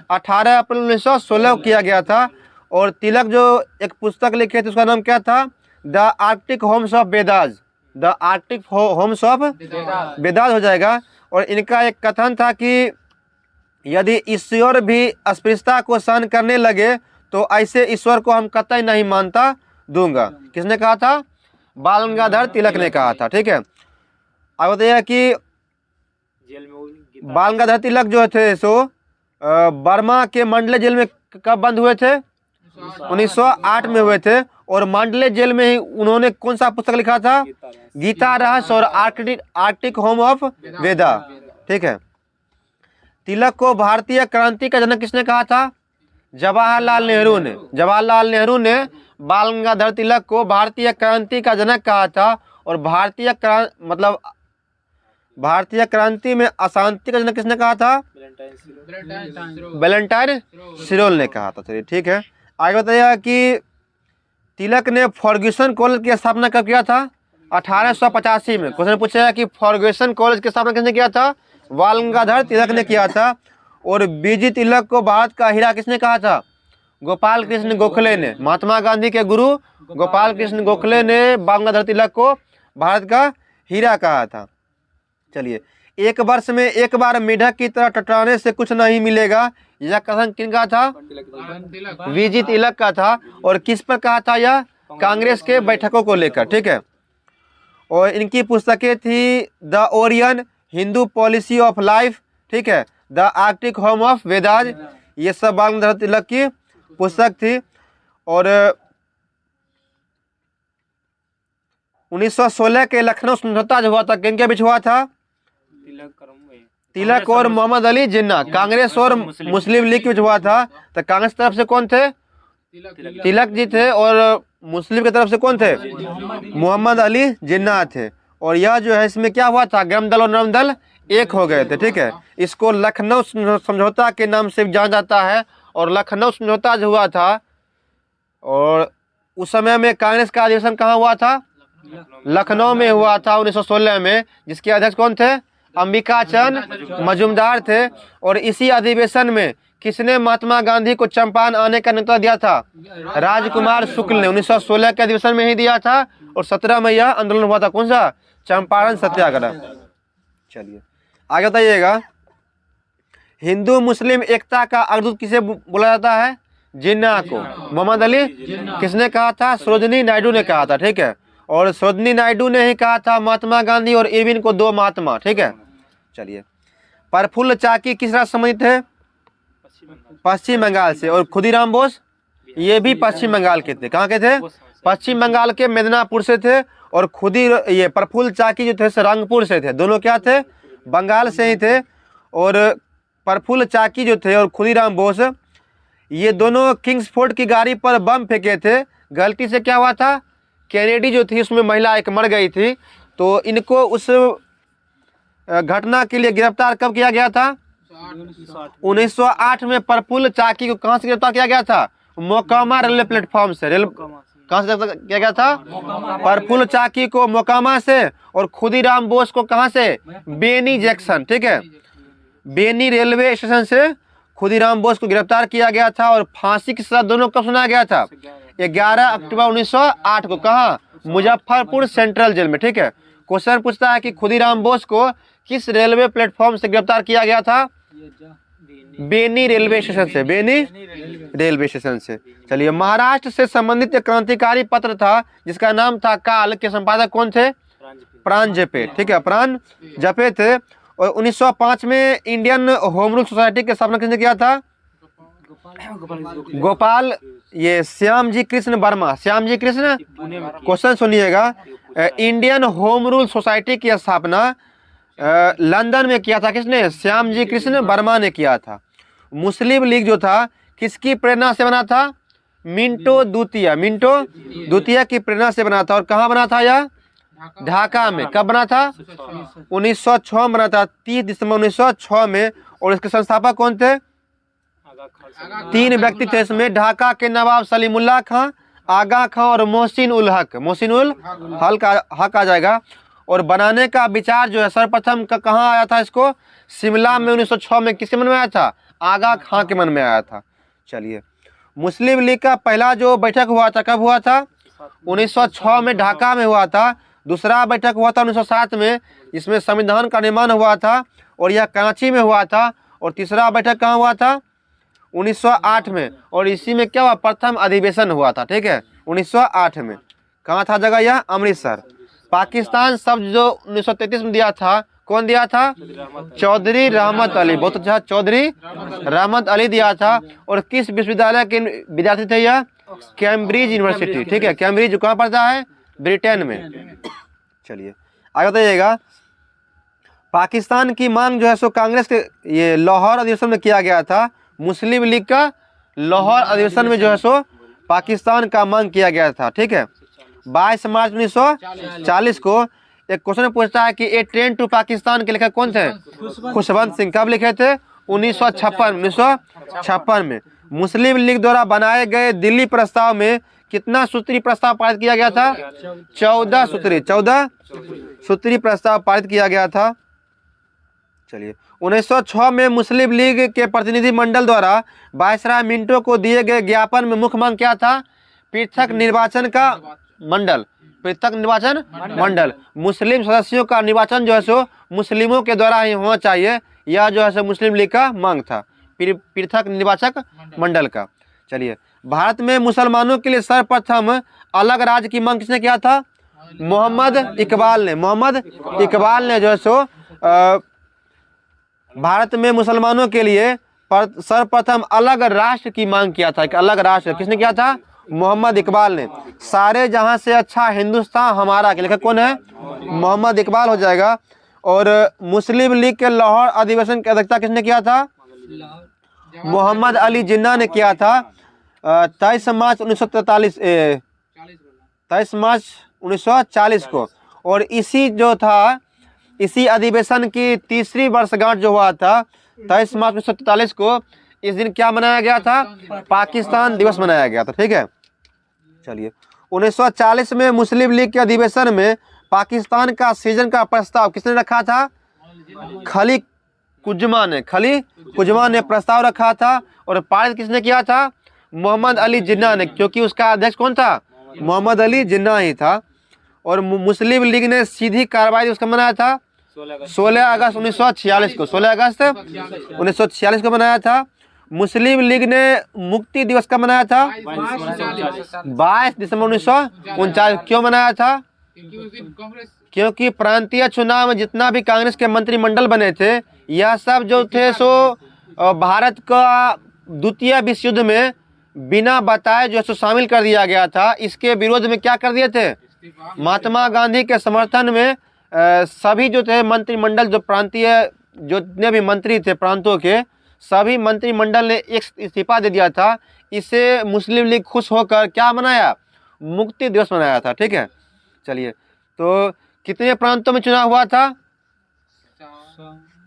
18 अप्रैल 1916 को किया गया था। और तिलक जो एक पुस्तक लिखे थे उसका नाम क्या था? The Arctic Holmes of Vedas. The Arctic Holmes of Vedas हो जाएगा। और इनका एक कथन था कि यदि ईश्वर भी अस्पृश्यता को सहन करने लगे तो ऐसे ईश्वर को हम कतई नहीं मानता दूंगा। किसने कहा था? बाल गंगाधर तिलक ने कहा था। ठीक है, अब बताइए कि जेल में वो गीता बाल गंगाधर तिलक जो थे सो बर्मा के मांडले जेल में कब बंद हुए थे? 1908 में हुए थे। और मांडले जेल में ही उन्होंने कौन सा पुस्तक लिखा था? गीता रहस्य और आर्कटिक होम ऑफ वेदा। ठीक है, तिलक को भारतीय क्रांति का जनक किसने कहा था? जवाहरलाल नेहरू ने। जवाहरलाल नेहरू ने बाल गंगाधर तिलक को भारतीय क्रांति का जनक कहा था। और भारतीय क्रांति में अशांति का जनक किसने कहा था? वैलेंटाइन सिरोल ने कहा था। चलिए ठीक है, आगे बताइए कि तिलक ने फर्ग्यूसन कॉलेज की स्थापना कब किया था? 1885 में। क्वेश्चन पूछा कि फर्ग्यूसन कॉलेज की स्थापना किसने किया था? बाल गंगाधर तिलक ने किया था। और बीजी तिलक को भारत का हीरा किसने कहा था? गोपाल कृष्ण गोखले ने। महात्मा गांधी के गुरु गोपाल कृष्ण गोखले ने बाल गंगाधर तिलक को भारत का हीरा कहा था। चलिए, एक वर्ष में एक बार मेढक की तरह टकराने से कुछ नहीं मिलेगा, यह कथन किनका था? बीजी तिलक का था। और किस पर कहा था यह? कांग्रेस के बैठकों को लेकर। ठीक है, और इनकी पुस्तकें थी the Orion, Hindu policy of life, ठीक है, the Arctic home of Vedas, ये सब बाल गंगाधर तिलक की पुस्तक थी। और 1916 के लखनऊ समझौता जो हुआ था किनके बीच हुआ था? तिलक और मोहम्मद अली जिन्ना। कांग्रेस और मुस्लिम लीग के बीच हुआ था। तो कांग्रेस तरफ से कौन थे? तिलक जी थे। और मुस्लिम की तरफ से कौन थे? मोहम्मद अली जिन्ना थे। और यह जो है इसमें क्या हुआ था? गर्म दल और नरम दल एक हो गए थे। ठीक है, इसको लखनऊ समझौता के नाम से जाना जाता है। और लखनऊ समझौता जो हुआ था, और उस समय में कांग्रेस का अधिवेशन कहाँ हुआ था? लखनऊ में हुआ था 1916 में, जिसके अध्यक्ष कौन थे? अंबिका चंद मजूमदार थे। और इसी अधिवेशन में किसने महात्मा गांधी को चंपारण आने का नेतृत्व दिया था? राजकुमार शुक्ल ने 1916 के अधिवेशन में ही दिया था। और 17 में यह आंदोलन हुआ था, कौन सा? चंपारण सत्याग्रह। चलिए आगे बताइएगा, हिंदू मुस्लिम एकता का अग्रदूत किसे बोला जाता है? जिन्ना को। मोहम्मद अली किसने कहा था? सरोजिनी नायडू ने कहा था। ठीक है, और सरोजिनी नायडू ने ही कहा था महात्मा गांधी और इरविन को 2 महात्मा। ठीक है, चलिए, प्रफुल्ल चाकी किस राज्य से संबंधित है? पश्चिम बंगाल से। और खुदीराम बोस ये भी पश्चिम बंगाल के थे। कहाँ के थे? पश्चिम बंगाल के मिदनापुर से थे। और ये प्रफुल्ल चाकी जो थे रंगपुर से थे। दोनों क्या थे? बंगाल से ही थे। और प्रफुल्ल चाकी जो थे और खुदीराम बोस, ये दोनों किंग्सफोर्ड की गाड़ी पर बम फेंके थे। गलती से क्या हुआ था? कैनेडी जो थी उसमें महिला एक मर गई थी। तो इनको उस घटना के लिए गिरफ्तार कब किया गया था? 1908 में प्रफुल्ल चाकी को कहाँ से गिरफ्तार किया गया था? मोकामा रेलवे प्लेटफॉर्म से। कहाँ से गिरफ्तार किया गया था? प्रफुल्ल चाकी को मोकामा से। और खुदीराम बोस को कहाँ से? बेनी जंक्शन। ठीक है, बेनी रेलवे स्टेशन से खुदीराम बोस को गिरफ्तार किया गया था। और फांसी की सजा दोनों कब सुनाया गया था? 11 अक्टूबर 1908 को। कहाँ? मुजफ्फरपुर सेंट्रल जेल में। ठीक है, क्वेश्चन पूछता है कि खुदीराम बोस को किस रेलवे प्लेटफॉर्म से गिरफ्तार किया गया था? बेनी रेलवे स्टेशन से। बेनी रेलवे स्टेशन से। चलिए, महाराष्ट्र से संबंधित एक क्रांतिकारी पत्र था जिसका नाम था काल, के संपादक कौन थे? प्राण जपे। ठीक है, प्राण जपे थे। और 1905 में इंडियन होम रूल सोसाइटी की स्थापना किसने किया था? गोपाल ये श्याम जी कृष्ण वर्मा, श्याम जी कृष्ण, पुणे में क्वेश्चन सुनिएगा। इंडियन होम रूल सोसाइटी की स्थापना लंदन में किया था किसने? श्याम जी कृष्ण वर्मा ने किया था। मुस्लिम लीग जो था किसकी प्रेरणा से बना था? मिंटो द्वितीय, मिंटो द्वितीय की प्रेरणा से बना था। और कहाँ बना था यह? ढाका में। कब बना था? 1906 में बना था, 30 दिसंबर 1906 में। और इसके संस्थापक कौन थे? आगा खालसा 3 व्यक्ति थे इसमें। ढाका के नवाब सलीमुल्लाह खां, आगा खां और मोहसिन उल हक। मोहसिन उल हक आ जाएगा। और बनाने का विचार जो है सर्वप्रथम कहाँ आया था इसको? शिमला में 1906 में। किसके मन में आया था? आगा खां के मन में आया था। चलिए, मुस्लिम लीग का पहला जो बैठक हुआ था कब हुआ था? 1906 में ढाका में हुआ था। दूसरा बैठक हुआ था 1907 में, जिसमें संविधान का निर्माण हुआ था और यह कराची में हुआ था। और तीसरा बैठक कहाँ हुआ था? 1908 में। और इसी में क्या हुआ? प्रथम अधिवेशन हुआ था। ठीक है, 1908 में। कहाँ था जगह यह? अमृतसर। पाकिस्तान शब्द जो 1933 में दिया था, कौन दिया था? चौधरी रहमत अली। बहुत अच्छा, चौधरी रहमत अली दिया था। और किस विश्वविद्यालय के विद्यार्थी थे यह? Cambridge university. ठीक है, कैम्ब्रिज कहाँ पड़ता है? ब्रिटेन में। चलिए आगे बताइएगा। पाकिस्तान की मांग जो है सो कांग्रेस के ये लाहौर अधिवेशन में किया गया था। मुस्लिम लीग का लाहौर अधिवेशन में जो है सो पाकिस्तान का मांग किया गया था। ठीक है, 22 मार्च 1940 को। एक क्वेश्चन पूछता है कि ए ट्रेन टू पाकिस्तान के लेखक कौन थे? खुशवंत सिंह। कब लिखे थे? 1956 में। मुस्लिम लीग द्वारा बनाए गए दिल्ली प्रस्ताव में कितना सूत्री प्रस्ताव पारित किया गया था? 14 सूत्री प्रस्ताव पारित किया गया था। चलिए, 1906 में मुस्लिम लीग के प्रतिनिधि मंडल द्वारा वायसराय मिंटो को दिए गए ज्ञापन में मुख्य मांग क्या था? पृथक निर्वाचन का मंडल। पृथक निर्वाचन मंडल। मुस्लिम सदस्यों का निर्वाचन जो है सो मुस्लिमों के द्वारा ही होना चाहिए। यह जो है सो मुस्लिम लीग का मांग था, पृथक निर्वाचक मंडल का। चलिए, भारत में मुसलमानों के लिए सर्वप्रथम अलग राज्य की मांग किसने किया था? मोहम्मद इकबाल ने। मोहम्मद इकबाल ने जो है सो भारत में मुसलमानों के लिए सर्वप्रथम अलग राष्ट्र की मांग किया था। एक अलग राष्ट्र किसने किया था? मोहम्मद इकबाल ने। सारे जहां से अच्छा हिंदुस्तान हमारा के लेखक कौन है? मोहम्मद इकबाल हो जाएगा। और मुस्लिम लीग के लाहौर अधिवेशन की अध्यक्षता किसने किया था? मोहम्मद अली जिन्ना ने किया था। 23 मार्च 1940 को। और इसी अधिवेशन की तीसरी वर्षगांठ जो हुआ था 23 मार्च 1943 को, इस दिन क्या मनाया गया था? पाकिस्तान दिवस मनाया गया था। ठीक है, चलिए, 1940 में मुस्लिम लीग के अधिवेशन में पाकिस्तान का सृजन का प्रस्ताव किसने रखा था? खली कुजमा ने प्रस्ताव रखा था। और पारित किसने किया था? मोहम्मद अली जिन्ना ने, क्योंकि उसका अध्यक्ष कौन था? मोहम्मद अली जिन्ना ही था। और मुस्लिम लीग ने सीधी कार्रवाई उसका मनाया था 16 अगस्त 1946 को। 16 अगस्त 1946 को बनाया था। मुस्लिम लीग ने मुक्ति दिवस का मनाया था 22 दिसंबर 1939। क्यों मनाया था? क्योंकि प्रांतीय चुनाव में जितना भी कांग्रेस के मंत्रिमंडल बने थे, यह सब जो थे सो भारत का द्वितीय विश्व युद्ध में बिना बताए जो सो शामिल कर दिया गया था। इसके विरोध में क्या कर दिए थे? महात्मा गांधी के समर्थन में सभी जो थे मंत्रिमंडल, जो प्रांतीय जितने भी मंत्री थे प्रांतों के, सभी मंत्रिमंडल ने एक इस्तीफा दे दिया था। इसे मुस्लिम लीग खुश होकर क्या मनाया? मुक्ति दिवस मनाया था। ठीक है, चलिए, तो कितने प्रांतों में चुनाव हुआ था?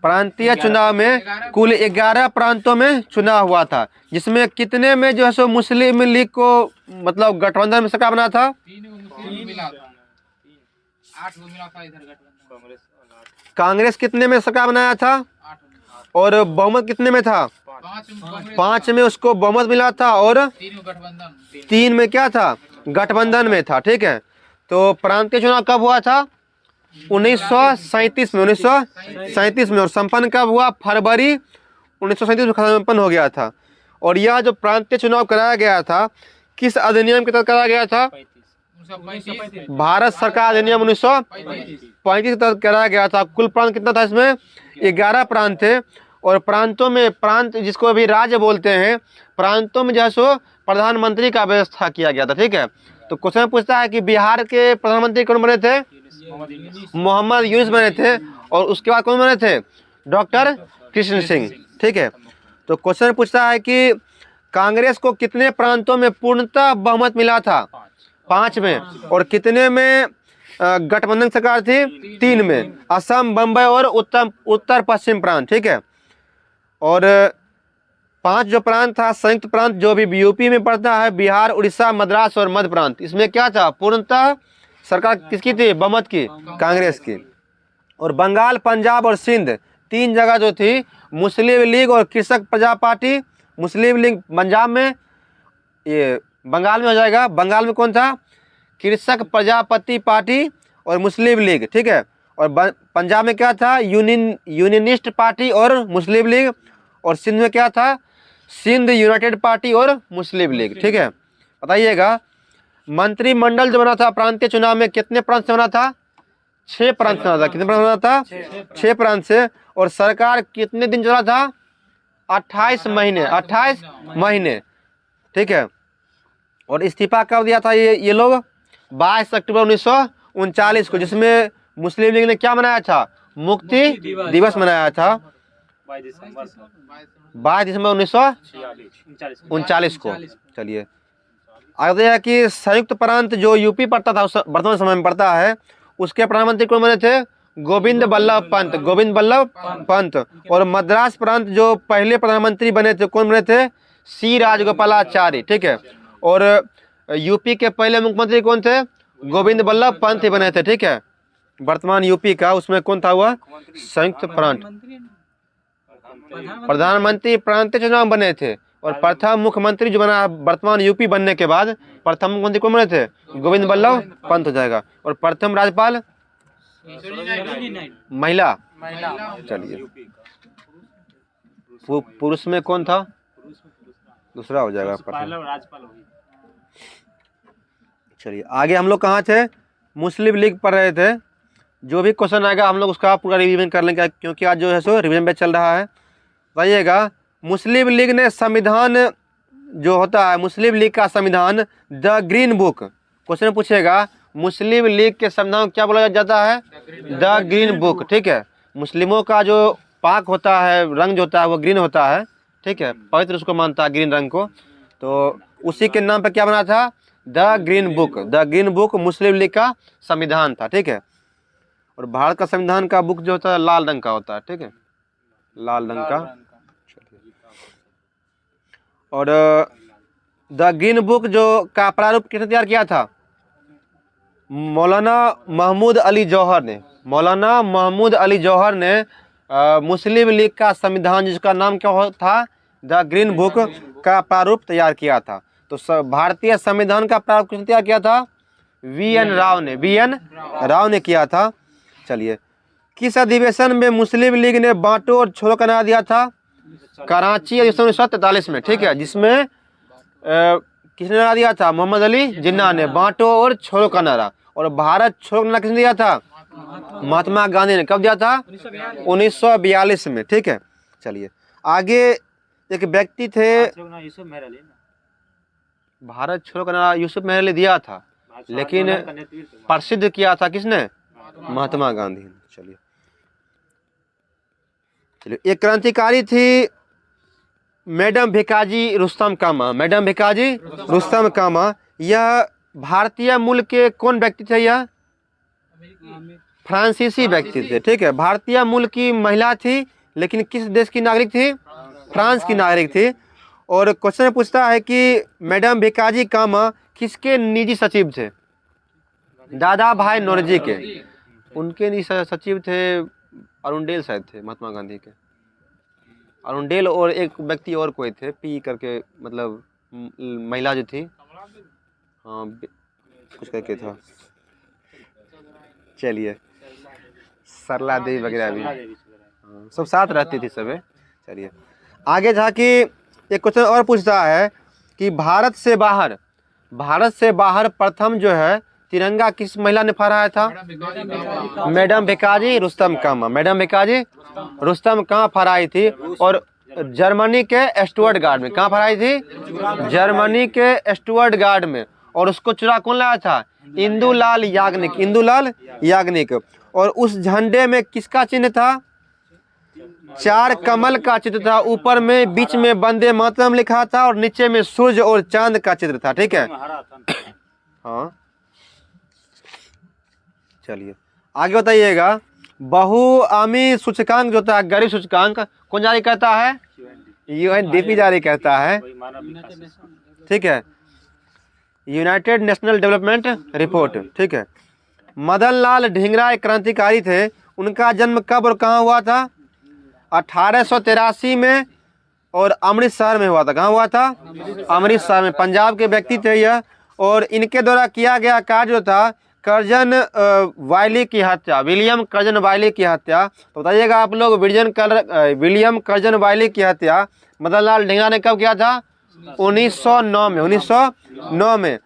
प्रांतीय चुनाव में कुल 11 प्रांतों में चुनाव हुआ था, जिसमें कितने में जो है सो मुस्लिम लीग को मतलब गठबंधन में सरकार बना था? कांग्रेस कितने में सरकार बनाया था? और बहुमत कितने में था? 5 में उसको बहुमत मिला था। और 3 में क्या था? गठबंधन में था। ठीक है, तो प्रांतीय चुनाव कब हुआ था? 1937 में। 1937 में। और संपन्न कब हुआ? फरवरी 1937 में संपन्न हो गया था। और यह जो प्रांतीय चुनाव कराया गया था किस अधिनियम के तहत कराया गया था? भारत सरकार अधिनियम 1935 के तहत कराया गया था। कुल प्रांत कितना था इसमें? 11 प्रांत थे। और प्रांतों में, प्रांत जिसको अभी राज्य बोलते हैं, प्रांतों में जो है सो प्रधानमंत्री का व्यवस्था किया गया था। ठीक है, तो क्वेश्चन पूछता है कि बिहार के प्रधानमंत्री कौन बने थे? मोहम्मद यूनुस बने थे। और उसके बाद कौन बने थे? डॉक्टर कृष्ण सिंह। ठीक है, तो क्वेश्चन पूछता है कि कांग्रेस को कितने प्रांतों में पूर्णतः बहुमत मिला था? 5 में। और कितने में गठबंधन सरकार थी? 3 में, असम, बम्बई और उत्तर पश्चिम प्रांत। ठीक है, और 5 जो प्रांत था, संयुक्त प्रांत जो भी यूपी में पड़ता है, बिहार, उड़ीसा, मद्रास और मध्य प्रांत, इसमें क्या था? पूर्णतः सरकार किसकी थी? बहुमत की, कांग्रेस की। और बंगाल, पंजाब और सिंध 3 जगह जो थी, मुस्लिम लीग और कृषक प्रजा पार्टी। मुस्लिम लीग पंजाब में, ये बंगाल में हो जाएगा। बंगाल में कौन था? कृषक प्रजापति पार्टी और मुस्लिम लीग। ठीक है, और पंजाब में क्या था? यूनियनिस्ट पार्टी और मुस्लिम लीग। और सिंध में क्या था? सिंध यूनाइटेड पार्टी और मुस्लिम लीग। ठीक है, बताइएगा मंत्रिमंडल जो बना था प्रांतीय चुनाव में, कितने प्रांत से बना था? 6 प्रांत से बना था। कितने प्रांत से बना था? 6 प्रांत से। और सरकार कितने दिन चला था? 28 महीने। 28 महीने। ठीक है, और इस्तीफा कब दिया था ये लोग? 22 अक्टूबर 1939 को, जिसमें मुस्लिम लीग ने क्या मनाया था? मुक्ति दिवस मनाया था, 22 दिसंबर 1939 को। चलिए आगे है कि संयुक्त प्रांत जो यूपी पड़ता था, वर्तमान समय में पड़ता है, उसके प्रधानमंत्री कौन बने थे? गोविंद बल्लभ पंत। गोविंद बल्लभ पंत। और मद्रास प्रांत जो पहले प्रधानमंत्री बने थे, कौन बने थे? सी राजगोपालाचारी। ठीक है, और यूपी के पहले मुख्यमंत्री कौन थे? गोविंद बल्लभ पंत ही बने थे। ठीक है, वर्तमान यूपी का उसमें कौन था हुआ? संयुक्त प्रांत। प्रधानमंत्री प्रांतीय चुनाव बने थे। और प्रथम मुख्यमंत्री जो बना वर्तमान यूपी बनने के बाद, प्रथम मुख्यमंत्री कौन बने थे? गोविंद बल्लभ पंत हो जाएगा। और प्रथम राज्यपाल महिला। चलिए पुरुष में कौन था? दूसरा हो जाएगा प्रथम। चलिए आगे हम लोग कहाँ थे? मुस्लिम लीग पढ़ रहे थे। जो भी क्वेश्चन आएगा हम लोग उसका पूरा रिवीजन कर लेंगे, क्योंकि आज जो है सो रिवीजन बैच चल रहा है। बताइएगा मुस्लिम लीग ने संविधान जो होता है, मुस्लिम लीग का संविधान द ग्रीन बुक, क्वेश्चन पूछेगा मुस्लिम लीग के संविधान क्या बोला जाता है? The green book. ठीक है, मुस्लिमों का जो पाक होता है, रंग जो होता है वो ग्रीन होता है। ठीक है, पवित्र उसको मानता है ग्रीन रंग को, तो उसी के नाम पर क्या बना था? The green book. The green book Muslim league का संविधान था। ठीक है, और भारत का संविधान का बुक जो होता है लाल रंग का होता है। ठीक है, लाल रंग का। और द ग्रीन बुक जो का प्रारूप किसने तैयार किया था? मौलाना महमूद अली जौहर ने। मौलाना महमूद अली जौहर ने मुस्लिम लीग का संविधान, जिसका नाम क्या था? द ग्रीन बुक का प्रारूप तैयार किया था। तो भारतीय संविधान का प्रारूप किसने तैयार किया था? वी.एन. राव ने। वी.एन. राव ने किया था। चलिए किस अधिवेशन में मुस्लिम लीग ने बांटो और छोड़ो का नारा दिया था? कराची अधिवेशन 1943 में। ठीक है, जिसमें किसने नारा दिया था? मोहम्मद अली जिन्ना ने, बांटो और छोड़ो का नारा। और भारत छोड़ो का नारा किसने दिया था? महात्मा गांधी ने। कब दिया था? 1942 में। ठीक है, चलिए आगे एक व्यक्ति थे, भारत छोड़ो का नारा यूसुफ मेहर ने दिया था, लेकिन प्रसिद्ध किया था किसने? महात्मा गांधी ने। चलिए एक क्रांतिकारी थी मैडम भिकाजी रुस्तम कामा। मैडम भिकाजी रुस्तम कामा, यह भारतीय मूल के कौन व्यक्ति थे? यह फ्रांसीसी व्यक्ति थे। ठीक है, भारतीय मूल की महिला थी, लेकिन किस देश की नागरिक थी? फ्रांस की नागरिक थी। और क्वेश्चन पूछता है कि मैडम भिकाजी कामा किसके निजी सचिव थे? दादा भाई नौरोजी के। उनके निजी सचिव थे अरुणडेल, शायद थे महात्मा गांधी के। अरुणडेल और एक व्यक्ति और कोई थे, पी करके, मतलब महिला जो थी, हाँ कुछ करके था। चलिए सरला देवी वगैरह भी, हाँ, सब साथ रहती थी सबे। चलिए आगे जाके एक क्वेश्चन और पूछता है कि भारत से बाहर प्रथम जो है तिरंगा किस महिला ने फहराया था? मैडम भिकाजी रुस्तम कामा। मैडम भिकाजी रुस्तम कामा फहराई थी। और जर्मनी के स्टुअर्ट गार्ड में, कहाँ फहराई थी? जर्मनी के स्टुअर्ट गार्ड में। और उसको चुरा कौन लाया था? इंदुलाल याग्निक। इंदुलाल याग्निक। और उस झंडे में किसका चिन्ह था? 4 कमल का चित्र था। ऊपर में बीच में वंदे मातरम लिखा था और नीचे में सूर्य और चांद का चित्र था। ठीक है, हाँ चलिए आगे बताइएगा। बहुआमी सूचकांक जो था, गरीब सूचकांक, कौन जारी करता है? यूएनडीपी जारी करता है। ठीक है, यूनाइटेड नेशनल डेवलपमेंट रिपोर्ट। ठीक है, मदन लाल ढींगरा एक क्रांतिकारी थे। उनका जन्म कब और कहाँ हुआ था? 1883 में और अमृतसर में हुआ था। कहाँ हुआ था? अमृतसर में। पंजाब के व्यक्ति थे यह। और इनके द्वारा किया गया कार्य जो था, कर्जन वायली की हत्या, विलियम कर्जन वायली की हत्या। तो बताइएगा आप लोग, विलियम कर्जन वायली की हत्या मदन लाल ढींगरा ने कब किया था? 1909 में। 1909 में।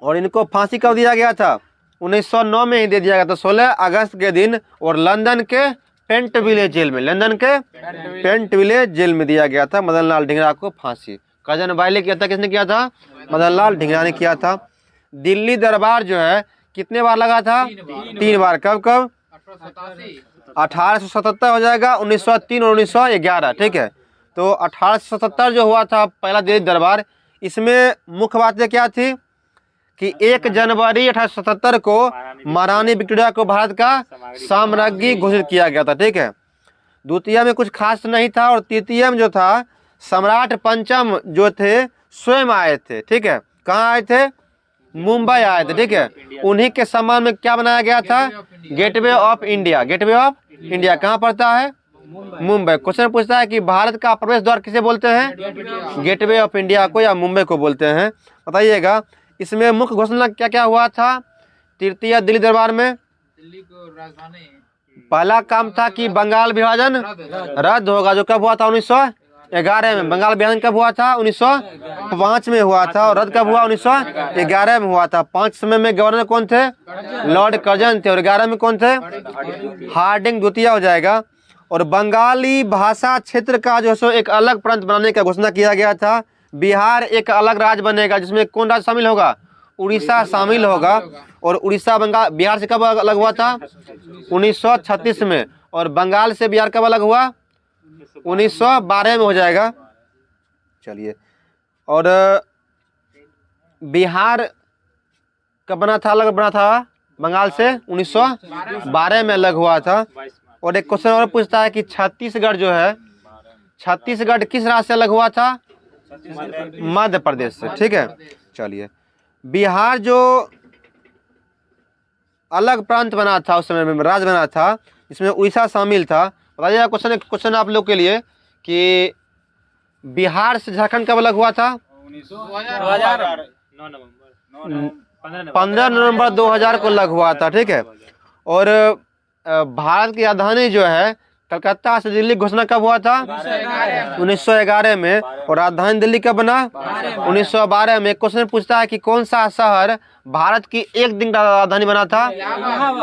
और इनको फांसी कब दिया गया था? 1909 में ही दे दिया गया था, 16 अगस्त के दिन। और लंदन के पेंट विलेज जेल में, लंदन के पेंट विलेज जेल में दिया गया था मदन लाल ढींगरा को फांसी। कर्जन वायली की हत्या किसने किया था? मदन लाल ढींगरा ने किया था। दिल्ली दरबार जो है कितने बार लगा था? 3 बार। कब कब? 1877 हो जाएगा, 1903 और 1911। ठीक है, तो 1877 जो हुआ था पहला दिल्ली दरबार, इसमें मुख्य बातें क्या थी कि 1 जनवरी 1877 को महारानी विक्टोरिया को भारत का साम्राज्ञी घोषित किया गया था। ठीक है, द्वितीय में कुछ खास नहीं था। और तृतीय में जो था, सम्राट पंचम जो थे स्वयं आए थे। ठीक है, कहाँ आए थे? मुंबई आए थे। ठीक है, उन्हीं के सम्मान में क्या बनाया गया था? Gateway of India. Gateway of India कहाँ पड़ता है? मुंबई। क्वेश्चन पूछता है कि भारत का प्रवेश द्वार किसे बोलते हैं? गेटवे ऑफ इंडिया को या मुंबई को बोलते हैं। बताइएगा इसमें मुख्य घोषणा क्या क्या हुआ था तृतीय दिल्ली दरबार में? पहला काम था कि बंगाल विभाजन रद्द होगा, जो कब हुआ था? 1911 में। बंगाल विभाजन कब हुआ था? 1905 में हुआ था। और रद्द कब हुआ? 1911 में हुआ था। 5 समय में गवर्नर कौन थे? लॉर्ड कर्जन थे। और 11 में कौन थे? हार्डिंग द्वितीय हो जाएगा। और बंगाली भाषा क्षेत्र का जो है एक अलग प्रांत बनाने का घोषणा किया गया था। बिहार एक अलग राज्य बनेगा, जिसमें कौन राज्य शामिल होगा? उड़ीसा शामिल होगा। और उड़ीसा बंगाल बिहार से कब अलग हुआ था? 1936 में। और बंगाल से बिहार कब अलग हुआ? 1912 में हो जाएगा। चलिए, और बिहार कब बना था? अलग बना था बंगाल से 1912 में अलग हुआ था। और एक क्वेश्चन और पूछता है कि छत्तीसगढ़ जो है, छत्तीसगढ़ किस राज्य से अलग हुआ था? मध्य प्रदेश से। ठीक है, चलिए, बिहार जो अलग प्रांत बना था उस समय में, राज्य बना था, इसमें उड़ीसा शामिल था। बताइएगा क्वेश्चन आप लोग के लिए कि बिहार से झारखंड कब अलग हुआ था? 15 नवंबर 2000 को अलग हुआ था। ठीक है, और भारत की राजधानी जो है कलकत्ता से दिल्ली घोषणा कब हुआ था? 1911 में। और राजधानी दिल्ली कब बना? 1912 में। क्वेश्चन पूछता है कि कौन सा शहर भारत की एक दिन का राजधानी बना था?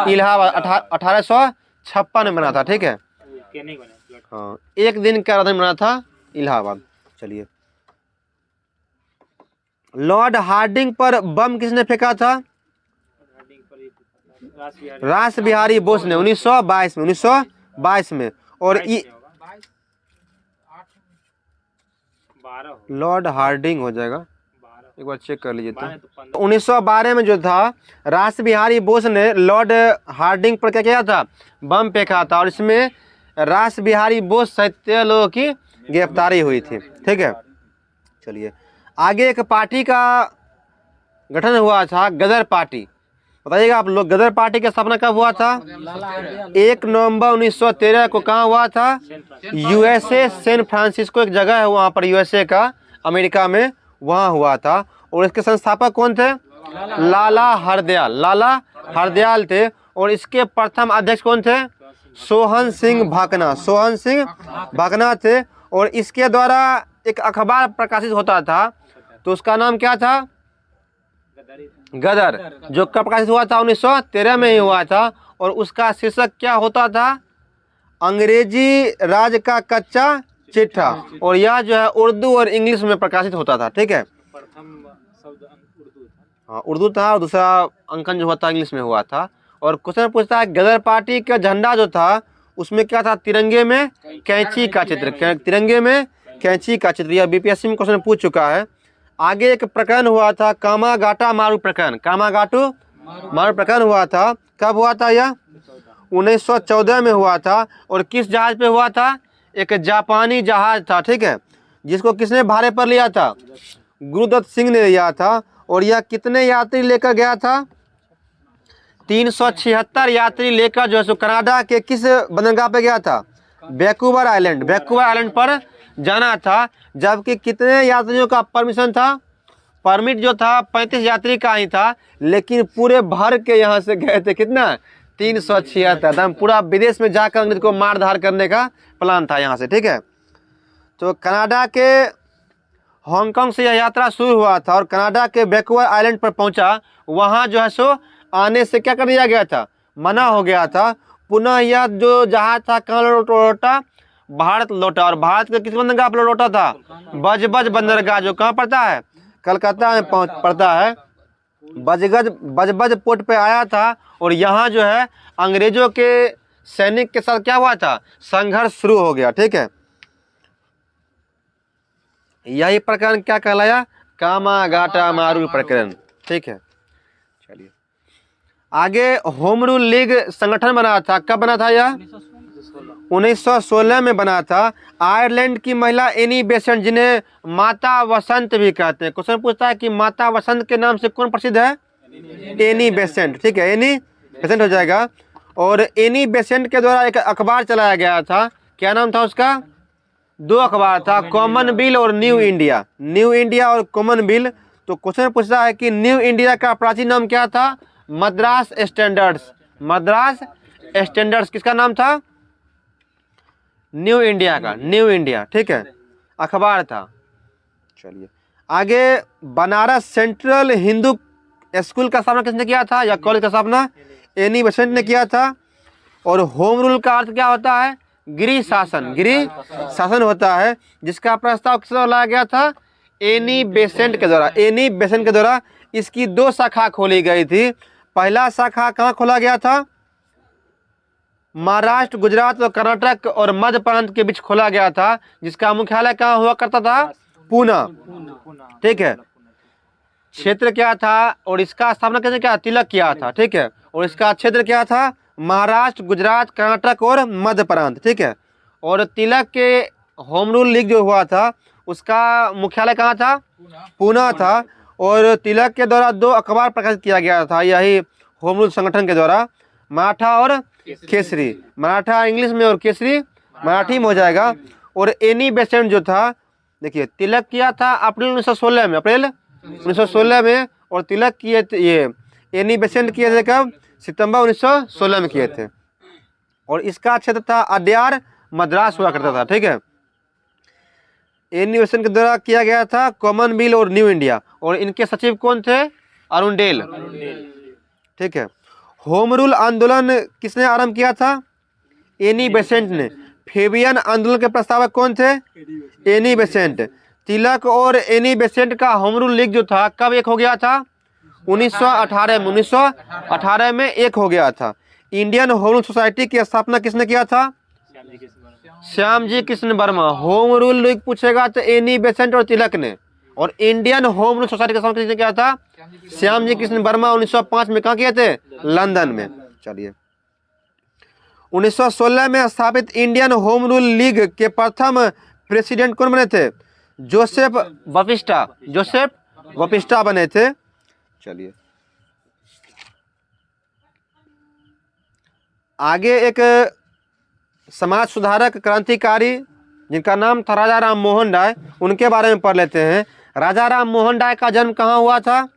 इलाहाबाद। 1856 में बना था। ठीक है, हाँ, एक दिन का राजधानी बना था इलाहाबाद। चलिए, लॉर्ड हार्डिंग पर बम किसने फेंका था? रास बिहारी बोस ने 1922 में। 1922 में। और लॉर्ड हार्डिंग हो जाएगा, एक बार चेक कर लीजिए। तो 1912 में जो था, रास बिहारी बोस ने लॉर्ड हार्डिंग पर क्या किया था? बम फेंका था। और इसमें रास बिहारी बोस सहित 13 लोगों की गिरफ्तारी हुई थी। ठीक है, चलिए आगे। एक पार्टी का गठन हुआ था, गदर पार्टी। बताइएगा आप लोग, गदर पार्टी की स्थापना कब हुआ था? 1 नवंबर 1913 को। कहाँ हुआ था? यूएसए, सैन फ्रांसिस्को एक जगह है वहाँ पर, यूएसए का, अमेरिका में, वहाँ हुआ था। और इसके संस्थापक कौन थे? लाला हरदयाल। लाला हरदयाल थे। और इसके प्रथम अध्यक्ष कौन थे? सोहन सिंह भाकना। सोहन सिंह भाकना थे। और इसके द्वारा एक अखबार प्रकाशित होता था, तो उसका नाम क्या था? गदर, जो कब प्रकाशित हुआ था? 1913 में ही हुआ था। और उसका शीर्षक क्या होता था? अंग्रेजी राज का कच्चा चिट्ठा। और यह जो है उर्दू और इंग्लिश में प्रकाशित होता था। ठीक है, प्रथम शब्द उर्दू था। हाँ उर्दू था, और दूसरा अंकन जो हुआ था इंग्लिश में हुआ था। और क्वेश्चन पूछता है गदर पार्टी का झंडा जो था उसमें क्या था? तिरंगे में कैंची का चित्र, तिरंगे में कैंची का चित्र। यह बीपीएससी में क्वेश्चन पूछ चुका है। आगे एक प्रकरण हुआ था कामागाटा मारू प्रकरण, कामागाटू मारू प्रकरण हुआ था। कब हुआ था यह? 1914 में हुआ था। और किस जहाज पे हुआ था? एक जापानी जहाज था। ठीक है, जिसको किसने भाड़े पर लिया था? गुरुदत्त सिंह ने लिया था। और यह कितने यात्री लेकर गया था? 376 यात्री लेकर जो है सो कनाडा के किस बंदरगाह पे गया था? वैंकूवर आइलैंड, वैंकूवर आइलैंड पर जाना था। जबकि कितने यात्रियों का परमिशन था? परमिट जो था 35 यात्री का ही था, लेकिन पूरे भर के यहाँ से गए थे। कितना? 376। हम पूरा विदेश में जाकर अंग्रेज को मार धार करने का प्लान था यहाँ से। ठीक है, तो कनाडा के हांगकांग से यह यात्रा शुरू हुआ था और कनाडा के वैंकूवर आइलैंड पर पहुंचा। वहां जो है सो आने से क्या कर दिया गया था? मना हो गया था। पुनः यह जो जहाज था कहाँ लौटा? भारत लौटा। और भारत के किस बंदरगाह पर लौटा था? बजबज बंदरगाह, जो कहाँ पड़ता है? कलकत्ता में पड़ता है। बजबज पोर्ट पे आया था। और यहाँ जो है अंग्रेजों के सैनिक के साथ क्या हुआ था? संघर्ष शुरू हो गया। ठीक है, यही प्रकरण क्या कहलाया? कामागाटा मारू प्रकरण। ठीक है, चलिए आगे। होम रूल लीग संगठन बना था। कब बना था यह? 1916 में बना था। आयरलैंड की महिला एनी बेसेंट, जिन्हें माता वसंत भी कहते हैं। क्वेश्चन पूछता है कि माता वसंत के नाम से कौन प्रसिद्ध है? Annie Besant. ठीक है, एनी बेसेंट हो जाएगा। और एनी बेसेंट के द्वारा एक अखबार चलाया गया था। क्या नाम था उसका? 2 अखबार था, कॉमनवेल्थ और न्यू इंडिया। न्यू इंडिया और कॉमनवेल्थ। तो क्वेश्चन पूछता है कि न्यू इंडिया का प्राचीन नाम क्या था? मद्रास स्टैंडर्ड्स। मद्रास स्टैंडर्ड्स किसका नाम था? न्यू इंडिया का, न्यू इंडिया। ठीक है, अखबार था। चलिए आगे। बनारस सेंट्रल हिंदू स्कूल का स्थापना किसने किया था, या कॉलेज का स्थापना? एनी बेसेंट ने किया था। और होम रूल का अर्थ क्या होता है? गृह शासन, गृह शासन होता है, जिसका प्रस्ताव किस द्वारा लाया गया था? एनी बेसेंट के द्वारा। एनी बेसेंट के द्वारा इसकी 2 शाखा खोली गई थी। पहला शाखा कहाँ खोला गया था? महाराष्ट्र, गुजरात और कर्नाटक और मध्य प्रांत के बीच खोला गया था, जिसका मुख्यालय कहाँ हुआ करता था? पूना। ठीक है, क्षेत्र क्या था? और इसका स्थापना कैसे क्या? तिलक किया था। ठीक है, और इसका क्षेत्र क्या था? महाराष्ट्र, गुजरात, कर्नाटक और मध्य प्रांत। ठीक है, और तिलक के होम रूल लीग जो हुआ था उसका मुख्यालय कहाँ था? पूना था। और तिलक के द्वारा 2 अखबार प्रकाशित किया गया था यही होम रूल संगठन के द्वारा, मराठा और केसरी। मराठा इंग्लिश में और केसरी मराठी में हो जाएगा। और एनी बेसेंट जो था, देखिए तिलक किया था अप्रैल 1916 में, अप्रैल 1916 में। और तिलक किए ये एनी बेसेंट किए थे कब? सितंबर 1916 में किए थे। और इसका क्षेत्र था अड्यार, मद्रास हुआ करता था। ठीक है, एनी बेसेंट के द्वारा किया गया था कॉमनवेल्थ और न्यू इंडिया। और इनके सचिव कौन थे? अरुणडेल। ठीक है, होम रूल आंदोलन किसने आरंभ किया था? एनी बेसेंट ने। फेबियन आंदोलन के प्रस्तावक कौन थे? Any Besant. तिलक और Annie Besant home rule rule लीग जो था कब एक हो गया था? 1918 में। 1918 में एक हो गया था। इंडियन होम रूल सोसाइटी की स्थापना किसने किया था? Shyam ji Krishna Varma. Home rule league पूछेगा तो एनी बेसेंट और तिलक ने। और इंडियन होम रूल सोसाइटी का स्थापना किसने किया था? श्याम जी कृष्ण वर्मा। 1905 में कहाँ किए थे? लंदन में। चलिए 1916 में स्थापित इंडियन होम रूल लीग के प्रथम प्रेसिडेंट कौन बने थे? जोसेफ बपिस्टा। जोसेफ बपिस्टा बने थे। चलिए आगे एक समाज सुधारक क्रांतिकारी जिनका नाम था राजा राम मोहन राय, उनके बारे में पढ़ लेते हैं। राजा राम मोहन राय का जन्म कहाँ हुआ था?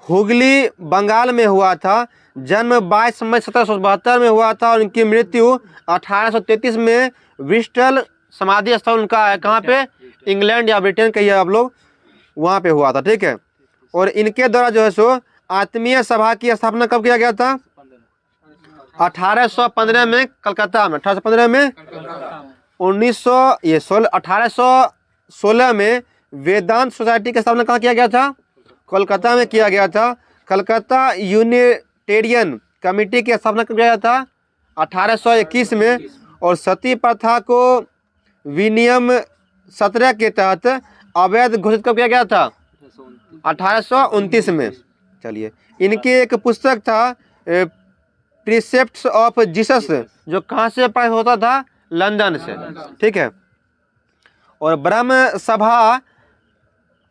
हुगली, बंगाल में हुआ था। जन्म 22 मई 1772 में हुआ था और उनकी मृत्यु 1833 में ब्रिस्टल समाधि स्थल उनका है। कहाँ पे? इंग्लैंड या ब्रिटेन कहिए आप लोग, वहाँ पे हुआ था। ठीक है, और इनके द्वारा जो है सो आत्मीय सभा की स्थापना कब किया गया था? 1815 में कलकत्ता में। 1815 में 1816 में वेदांत सोसाइटी की स्थापना कहाँ किया गया था? कोलकाता में किया गया था। कलकत्ता यूनिटेरियन कमेटी की स्थापना कब किया गया था? 1821 में। और सती प्रथा को विनियम 17 के तहत अवैध घोषित कब किया गया था? 1829 में। चलिए, इनकी एक पुस्तक था प्रीसेप्ट्स ऑफ जीसस, जो कहाँ से प्रकाशित होता था? लंदन से। ठीक है। और ब्रह्म सभा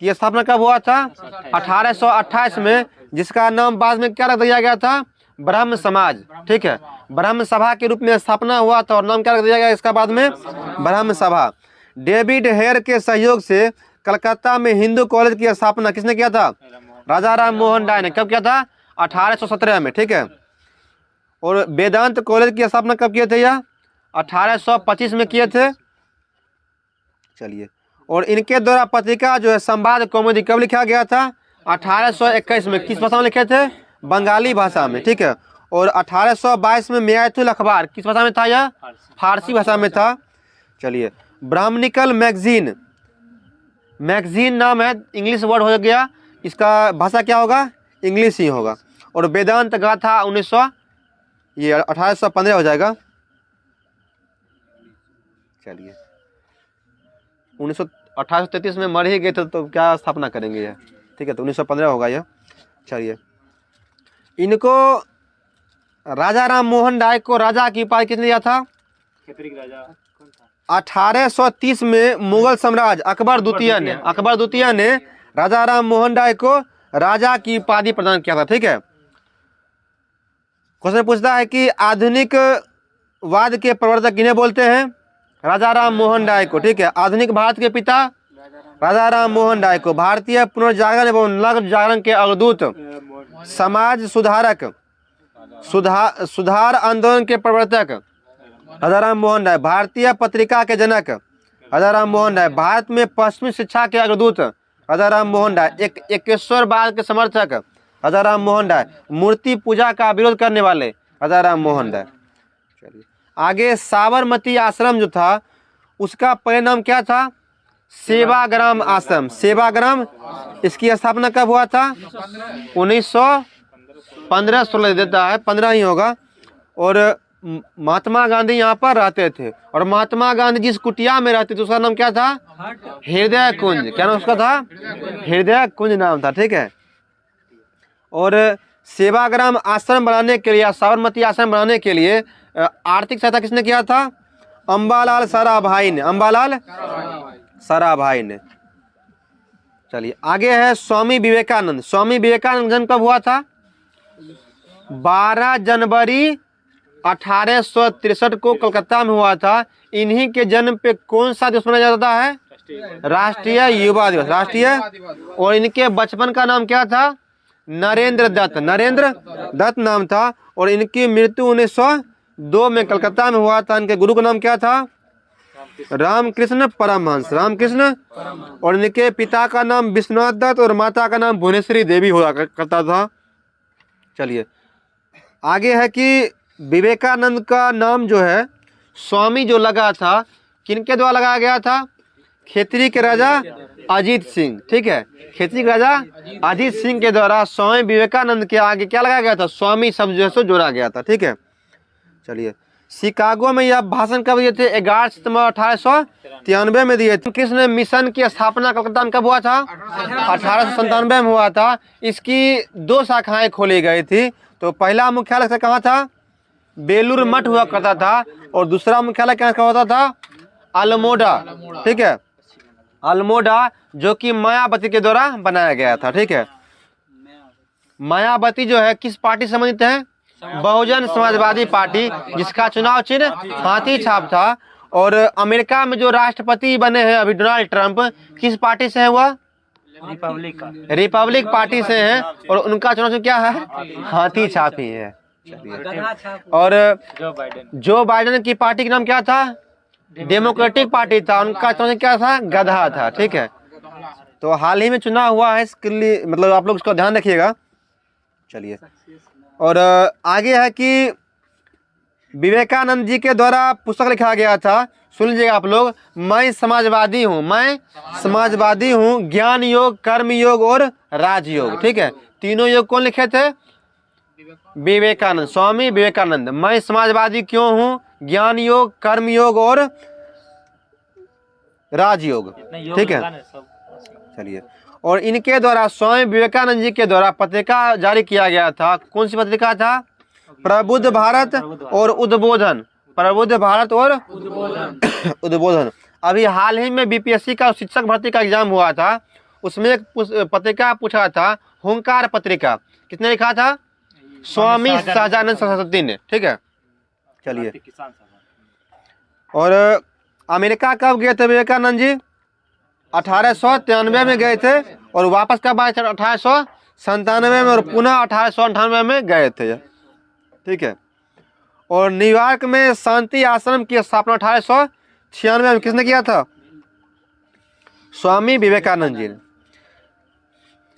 की स्थापना कब हुआ था? 1828 में, जिसका नाम बाद में क्या रख दिया गया था? ब्रह्म समाज। ठीक है, ब्रह्म सभा के रूप में स्थापना हुआ था और नाम क्या रख दिया गया इसका बाद में? ब्रह्म सभा। डेविड हेयर के सहयोग से कलकत्ता में हिंदू कॉलेज की स्थापना किसने किया था? राजा राम मोहन राय ने। कब किया था? 1817 में। ठीक है। और वेदांत कॉलेज की स्थापना कब किए थे? यह 1825 में किए थे। चलिए, और इनके द्वारा पत्रिका जो है संवाद कौमुदी कब लिखा गया था? 1821 में। किस भाषा में लिखे थे? बंगाली भाषा में। ठीक है। और 1822 में मैथुल अखबार किस भाषा में था? यह फारसी भाषा में था। चलिए, ब्राह्मणिकल मैगजीन, मैगजीन नाम है, इंग्लिश वर्ड हो गया, इसका भाषा क्या होगा? इंग्लिश ही होगा। और वेदांत गाथा 1815 हो जाएगा। चलिए, 1833 में मर ही गए थे तो क्या स्थापना करेंगे यह? ठीक है, तो 1915 होगा यह। चलिए, इनको राजा राम मोहन राय को राजा की उपाधि किसने दिया था? क्षेत्रीय राजा कौन था? 1830 में मुगल साम्राज्य अकबर द्वितीय ने राजा राम मोहन राय को राजा की उपाधि प्रदान किया था। ठीक है। क्वेश्चन पूछता है कि आधुनिक वाद के प्रवर्तक किन्हें बोलते हैं? राजा राम मोहन राय को। ठीक है। आधुनिक भारत के पिता राजा राम मोहन राय को। भारतीय पुनर्जागरण एवं नव जागरण के अवधूत, समाज सुधारक, सुधार आंदोलन के प्रवर्तक राजा राम मोहन राय। भारतीय पत्रिका के जनक राजा राम मोहन राय। भारत में पश्चिमी शिक्षा के अग्रदूत राजा राम मोहन राय। एकेश्वरवाद के समर्थक राजा राम मोहन राय। मूर्ति पूजा का विरोध करने वाले राजा राम मोहन राय। चलिए आगे, साबरमती आश्रम जो था उसका परिणाम क्या था? सेवाग्राम आश्रम। सेवाग्राम, इसकी स्थापना कब हुआ था? 1915-16 देता है, 15 ही होगा। और महात्मा गांधी यहाँ पर रहते थे और महात्मा गांधी जिस कुटिया में रहते थे उसका नाम क्या था? हृदय कुंज। क्या नाम उसका था? हृदय कुंज नाम था। ठीक है। और सेवाग्राम आश्रम बनाने के लिए, साबरमती आश्रम बनाने के लिए आर्थिक सहायता किसने किया था? अम्बालाल साराभाई ने। अम्बालाल साराभाई ने। चलिए आगे है स्वामी विवेकानंद। स्वामी विवेकानंद जन्म कब हुआ था? 12 जनवरी 1863 को कलकत्ता में हुआ था। इन्हीं के जन्म पे कौन सा दिवस मनाया जाता है? राष्ट्रीय युवा दिवस। राष्ट्रीय। और इनके बचपन का नाम क्या था? नरेंद्र दत्त। नरेंद्र दत्त नाम था। और इनकी मृत्यु 1902 में कलकत्ता में हुआ था। इनके गुरु का नाम क्या था? रामकृष्ण परमहंस। रामकृष्ण। और इनके पिता का नाम विश्वनाथ दत्त और माता का नाम भुवनेश्वरी देवी हुआ करता था। चलिए आगे है कि विवेकानंद का नाम जो है स्वामी जो लगा था किनके द्वारा लगाया गया था? खेतरी के राजा अजीत सिंह। ठीक है। खेतरी के राजा अजीत सिंह के द्वारा स्वामी विवेकानंद के आगे क्या लगाया गया था? स्वामी शब्द जो है सो जोड़ा गया था। ठीक है। चलिए, शिकागो में यह भाषण कब दिए थे? 11 सितंबर 1893 में दिए थे। कृष्ण मिशन की स्थापना कलकत्ता में कब हुआ था? 1897 में हुआ था। इसकी 2 शाखाएं खोली गई थी। तो पहला मुख्यालय कहाँ था? बेलूर मठ हुआ करता था। और दूसरा मुख्यालय क्या होता था? अल्मोड़ा। ठीक है। अल्मोड़ा, जो कि मायावती के द्वारा बनाया गया था। ठीक है। मायावती जो है किस पार्टी से संबंधित है? बहुजन समाजवादी पार्टी, जिसका चुनाव चिन्ह हाथी छाप था। और अमेरिका में जो राष्ट्रपति बने हैं अभी डोनाल्ड ट्रंप, किस पार्टी से है? वह रिपब्लिक पार्टी से हैं। और उनका चुनाव चिन्ह क्या है? हाथी छाप ही है। और जो बाइडेन की पार्टी का नाम क्या था? डेमोक्रेटिक पार्टी था। उनका चुनाव क्या था? गधा था। ठीक है। तो हाल ही में चुनाव हुआ है, इसके लिए मतलब आप लोग इसका ध्यान रखिएगा। चलिए, और आगे है कि विवेकानंद जी के द्वारा पुस्तक लिखा गया था, सुन लीजिएगा आप लोग, मैं समाजवादी हूँ, मैं समाजवादी हूँ, ज्ञान योग, कर्म योग और राजयोग। ठीक है, तीनों योग कौन लिखे थे? विवेकानंद, स्वामी विवेकानंद। मैं समाजवादी क्यों हूँ, ज्ञान योग, कर्म योग और राजयोग। ठीक है, चलिए, और इनके द्वारा स्वामी विवेकानंद जी के द्वारा पत्रिका जारी किया गया था। कौन सी पत्रिका था? प्रबुद्ध भारत और उद्बोधन। प्रबुद्ध भारत और उद्बोधन। अभी हाल ही में बीपीएससी का शिक्षक भर्ती का एग्जाम हुआ था, उसमें एक पत्रिका पूछा था, हुंकार पत्रिका। किसने लिखा था? स्वामी सहजानंद सरस्वती ने। ठीक है, चलिए, और अमेरिका कब गए थे विवेकानंद जी? 1893 में गए थे, और वापस कब आए थे? 1897 में, और पुनः 1898 में गए थे। ठीक है, और न्यूयॉर्क में शांति आश्रम की स्थापना 1896 में किसने किया था? स्वामी विवेकानंद जी ने।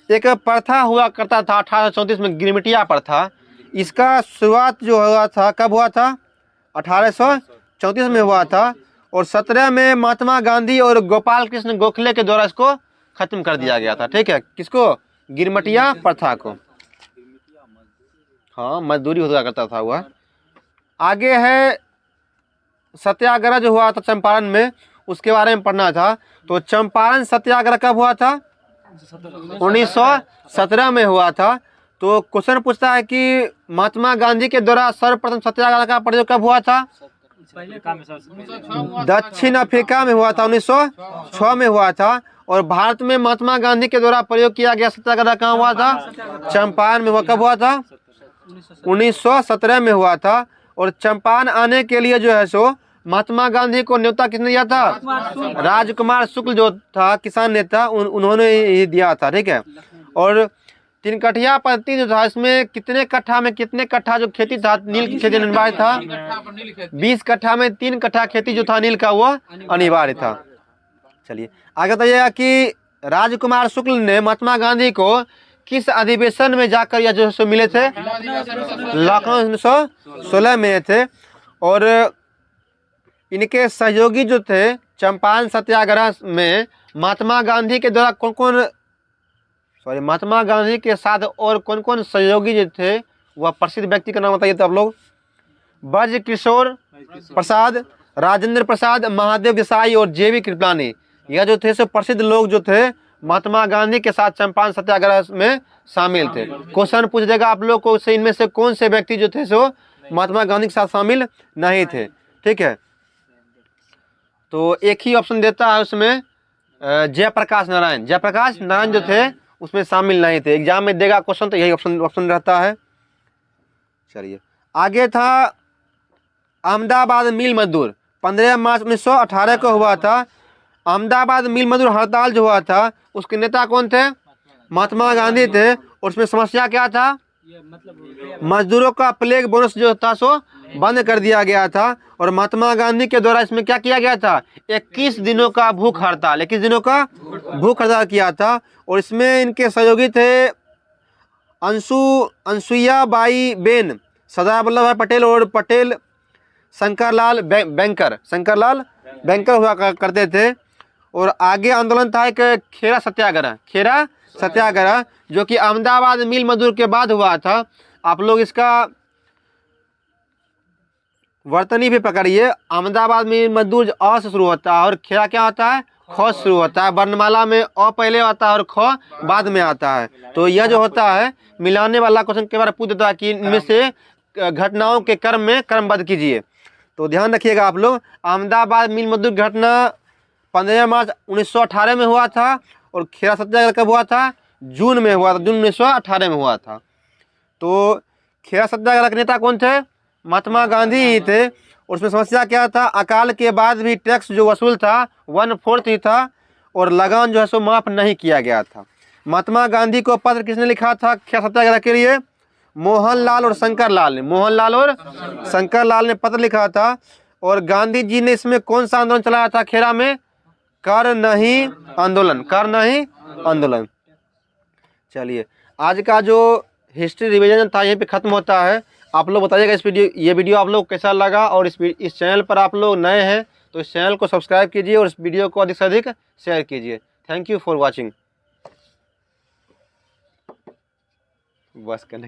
एक प्रथा हुआ करता था 1834 में, गिरमिटिया प्रथा। इसका शुरुआत जो हुआ था, कब हुआ था? 1834 में हुआ था, और 17 में महात्मा गांधी और गोपाल कृष्ण गोखले के द्वारा इसको खत्म कर दिया गया था। ठीक है, किसको? गिरमिटिया प्रथा को। हाँ, मजदूरी हुआ करता था हुआ। आगे है सत्याग्रह जो हुआ था चंपारण में, उसके बारे में पढ़ना था। तो चंपारण सत्याग्रह कब हुआ था? 1917 में हुआ था। तो क्वेश्चन पूछता है कि महात्मा गांधी के द्वारा सर्वप्रथम सत्याग्रह का प्रयोग कब हुआ था? दक्षिण अफ्रीका में हुआ था, 1906 में हुआ था। और भारत में महात्मा गांधी के द्वारा प्रयोग किया गया सत्याग्रह कहाँ हुआ था? चंपारण में हुआ। कब हुआ था? 1917 में हुआ था। और चंपारण आने के लिए जो है सो महात्मा गांधी को न्योता किसने दिया था? राजकुमार शुक्ल जो था किसान नेता, उन्होंने ही दिया था। ठीक है, और तीन कठिया पद्धति जो था, इसमें कितने कट्ठा में कितने कट्ठा जो खेती था, नील की खेती अनिवार्य था? 20 कट्ठा में 3 कट्ठा खेती जो था नील का, वो अनिवार्य था। चलिए, आगे बताइएगा कि राजकुमार शुक्ल ने महात्मा गांधी को किस अधिवेशन में जाकर या जो है मिले थे? लखनऊ 1916 में थे। और इनके सहयोगी जो थे चंपारण सत्याग्रह में, महात्मा गांधी के द्वारा महात्मा गांधी के साथ और कौन कौन सहयोगी जो थे, वह प्रसिद्ध व्यक्ति का नाम बताइए तो आप लोग। ब्रज किशोर प्रसाद, राजेंद्र प्रसाद, महादेव देसाई और जेबी कृपलानी। यह जो थे सो प्रसिद्ध लोग जो थे महात्मा गांधी के साथ चंपारण सत्याग्रह में शामिल थे। क्वेश्चन पूछ देगा आप लोग को, इनमें से कौन से व्यक्ति जो थे सो महात्मा गांधी के साथ शामिल नहीं थे। ठीक है, तो एक ही ऑप्शन देता है उसमें, जयप्रकाश नारायण। जयप्रकाश नारायण जो थे उसमें शामिल नहीं थे। एग्जाम में देगा क्वेश्चन तो यही ऑप्शन रहता है। चलिए, आगे था अहमदाबाद मिल मजदूर। 15 मार्च 1918 को हुआ था अहमदाबाद मिल मजदूर हड़ताल जो हुआ था, उसके नेता कौन थे? महात्मा गांधी थे। और उसमें समस्या क्या था? मजदूरों का प्लेग बोनस जो था सो बंद कर दिया गया था। और महात्मा गांधी के द्वारा इसमें क्या किया गया था? 21 दिनों का भूख हड़ताल, 21 दिनों का भूख हड़ताल किया था। और इसमें इनके सहयोगी थे अनसुईया बाई बेन, सरदार वल्लभ भाई पटेल और पटेल शंकरलाल बैंकर हुआ करते थे। और आगे आंदोलन था एक खेरा सत्याग्रह, जो कि अहमदाबाद मिल मजदूर के बाद हुआ था। आप लोग इसका वर्तनी भी पकड़िए। अहमदाबाद मिल मजदूर अ से शुरू होता है, और खेरा क्या होता है? ख से शुरू होता है। वर्णमाला में अ पहले आता है और ख बाद में आता है। तो यह जो होता है मिलाने वाला क्वेश्चन के बारे में पूछ देता है कि इनमें से घटनाओं के क्रम में क्रमबद्ध कीजिए। तो ध्यान रखिएगा आप लोग, अहमदाबाद मिल मजदूर घटना 15 मार्च 1918 में हुआ था। और खेरा सत्याग्रह कब हुआ था? जून में हुआ था, जून 1918 में हुआ था। तो खेरा सत्याग्रह के नेता कौन थे? महात्मा गांधी ही थे। और उसमें समस्या क्या था? अकाल के बाद भी टैक्स जो वसूल था 1/4 ही था, और लगान जो है सो माफ नहीं किया गया था। महात्मा गांधी को पत्र किसने लिखा था खेरा सत्याग्रह के लिए? मोहनलाल और शंकरलाल ने पत्र लिखा था। और गांधी जी ने इसमें कौन सा आंदोलन चलाया था खेरा में? कर नहीं आंदोलन। चलिए, आज का जो हिस्ट्री रिवीजन था यहीं पे ख़त्म होता है। आप लोग बताइएगा ये वीडियो आप लोग कैसा लगा, और इस चैनल पर आप लोग नए हैं तो इस चैनल को सब्सक्राइब कीजिए और इस वीडियो को अधिक से अधिक शेयर कीजिए। Thank you for watching. बस करने